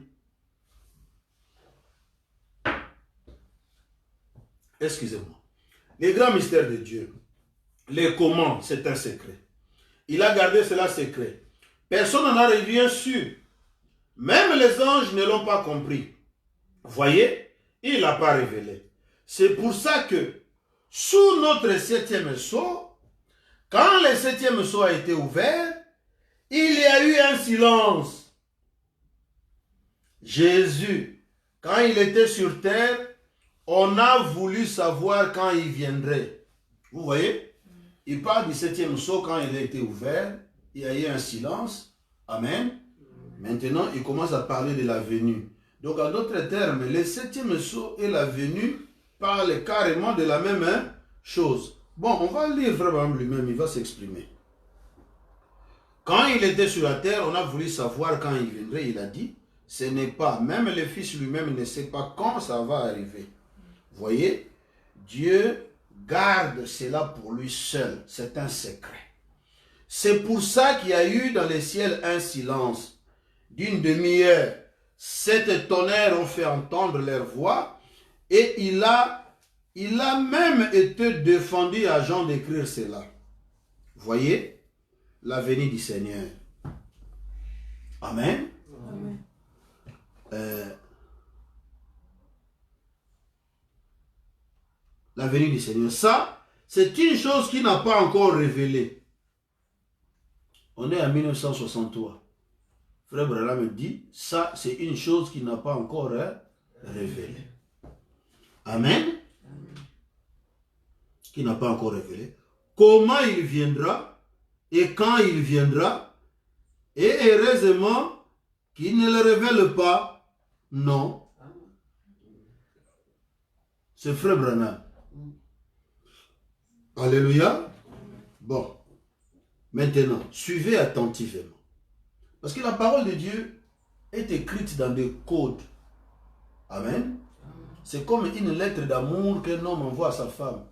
Excusez-moi. Les grands mystères de Dieu, les comment, c'est un secret. Il a gardé cela secret. Personne n'en a rien su. Même les anges ne l'ont pas compris. Voyez, il ne l'a pas révélé. C'est pour ça que, sous notre 7e sceau, quand le 7e sceau a été ouvert, il y a eu un silence. Jésus, quand il était sur terre, on a voulu savoir quand il viendrait. Vous voyez? Il parle du 7e sceau quand il a été ouvert. Il y a eu un silence. Amen. Maintenant, il commence à parler de la venue. Donc, en d'autres termes, le 7e sceau et la venue parlent carrément de la même chose. Bon, on va lire vraiment lui-même, il va s'exprimer. Quand il était sur la terre, on a voulu savoir quand il viendrait. Il a dit, ce n'est pas, même le Fils lui-même ne sait pas quand ça va arriver. Voyez, Dieu garde cela pour lui seul. C'est un secret. C'est pour ça qu'il y a eu dans les ciels un silence d'une demi-heure. Sept tonnerres ont fait entendre leur voix et il a même été défendu à Jean d'écrire cela. Voyez, la venue du Seigneur. Amen. Amen. La venue du Seigneur. Ça, c'est une chose qui n'a pas encore révélé. On est en 1963. Frère Branham me dit, ça, c'est une chose qui n'a pas encore révélé. Amen. Qui n'a pas encore révélé. Comment il viendra et quand il viendra. Et heureusement qu'il ne le révèle pas. Non. C'est Frère Branham. Alléluia. Bon. Maintenant, suivez attentivement. Parce que la parole de Dieu est écrite dans des codes. Amen. C'est comme une lettre d'amour qu'un homme envoie à sa femme.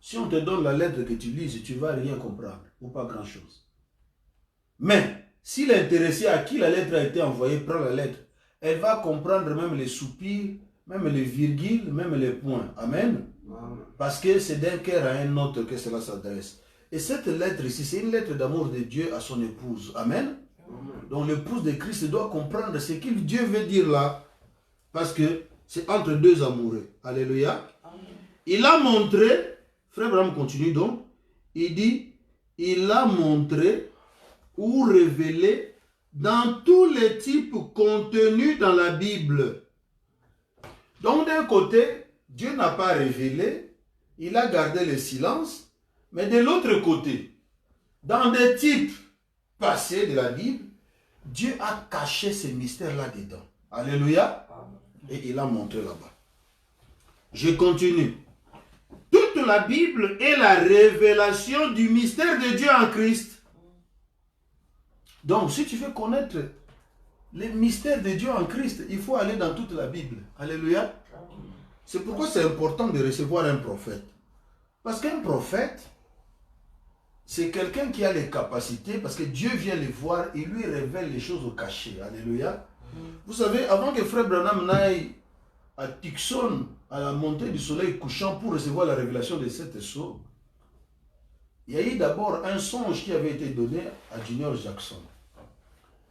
Si on te donne la lettre que tu lises, tu ne vas rien comprendre. Ou pas grand-chose. Mais, si l'intéressé à qui la lettre a été envoyée prend la lettre, elle va comprendre même les soupirs, même les virgules, même les points. Amen. Parce que c'est d'un cœur à un autre que cela s'adresse. Et cette lettre ici, c'est une lettre d'amour de Dieu à son épouse. Amen. Donc l'épouse de Christ doit comprendre ce que Dieu veut dire là. Parce que c'est entre deux amoureux. Alléluia. Il a montré, Frère Branham continue donc, il dit, il a montré ou révélé dans tous les types contenus dans la Bible. Donc d'un côté, Dieu n'a pas révélé, il a gardé le silence. Mais de l'autre côté, dans des types passés de la Bible, Dieu a caché ces mystères là-dedans. Alléluia. Et il a montré là-bas. Je continue. Toute la Bible est la révélation du mystère de Dieu en Christ. Donc, si tu veux connaître les mystères de Dieu en Christ, il faut aller dans toute la Bible. Alléluia. C'est pourquoi c'est important de recevoir un prophète. Parce qu'un prophète, c'est quelqu'un qui a les capacités, parce que Dieu vient les voir et lui révèle les choses au cachet. Alléluia. Vous savez, avant que Frère Branham n'aille à Tucson, à la montée du soleil couchant pour recevoir la révélation de cet sceau, il y a eu d'abord un songe qui avait été donné à Junior Jackson.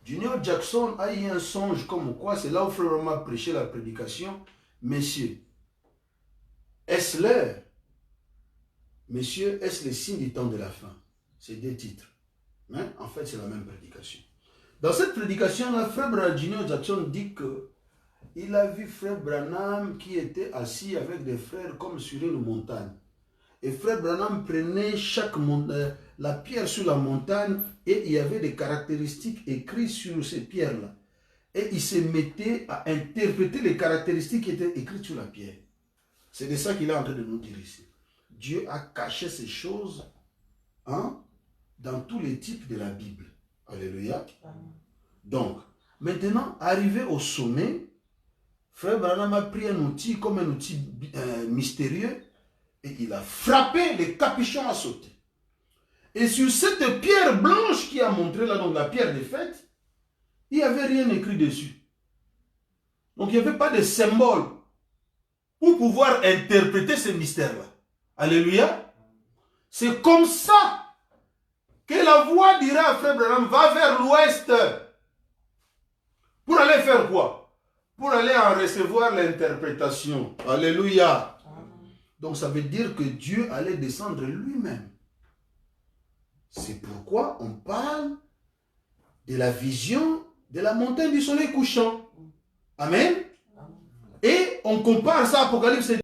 Junior Jackson a eu un songe comme quoi, c'est là où Frère Branham a prêché la prédication. Messieurs, est-ce l'heure? Messieurs, est-ce le signe du temps de la fin? C'est deux titres. Mais en fait, c'est la même prédication. Dans cette prédication-là, Frère Branham Junior Jackson dit que il a vu Frère Branham qui était assis avec des frères comme sur une montagne. Et Frère Branham prenait la pierre sur la montagne et il y avait des caractéristiques écrites sur ces pierres-là. Et il se mettait à interpréter les caractéristiques qui étaient écrites sur la pierre. C'est de ça qu'il est en train de nous dire ici. Dieu a caché ces choses dans tous les types de la Bible. Alléluia. Donc, maintenant, arrivé au sommet, Frère Branham a pris un outil comme un outil mystérieux et il a frappé, le capuchon a sauté. Et sur cette pierre blanche qui a montré là, donc la pierre des fêtes, il n'y avait rien écrit dessus. Donc il n'y avait pas de symbole pour pouvoir interpréter ce mystère-là. Alléluia. C'est comme ça que la voix dira à Frère Branham, va vers l'ouest. Pour aller faire quoi? Pour aller en recevoir l'interprétation. Alléluia. Donc ça veut dire que Dieu allait descendre lui-même. C'est pourquoi on parle de la vision de la montagne du soleil couchant. Amen. Et on compare ça à Apocalypse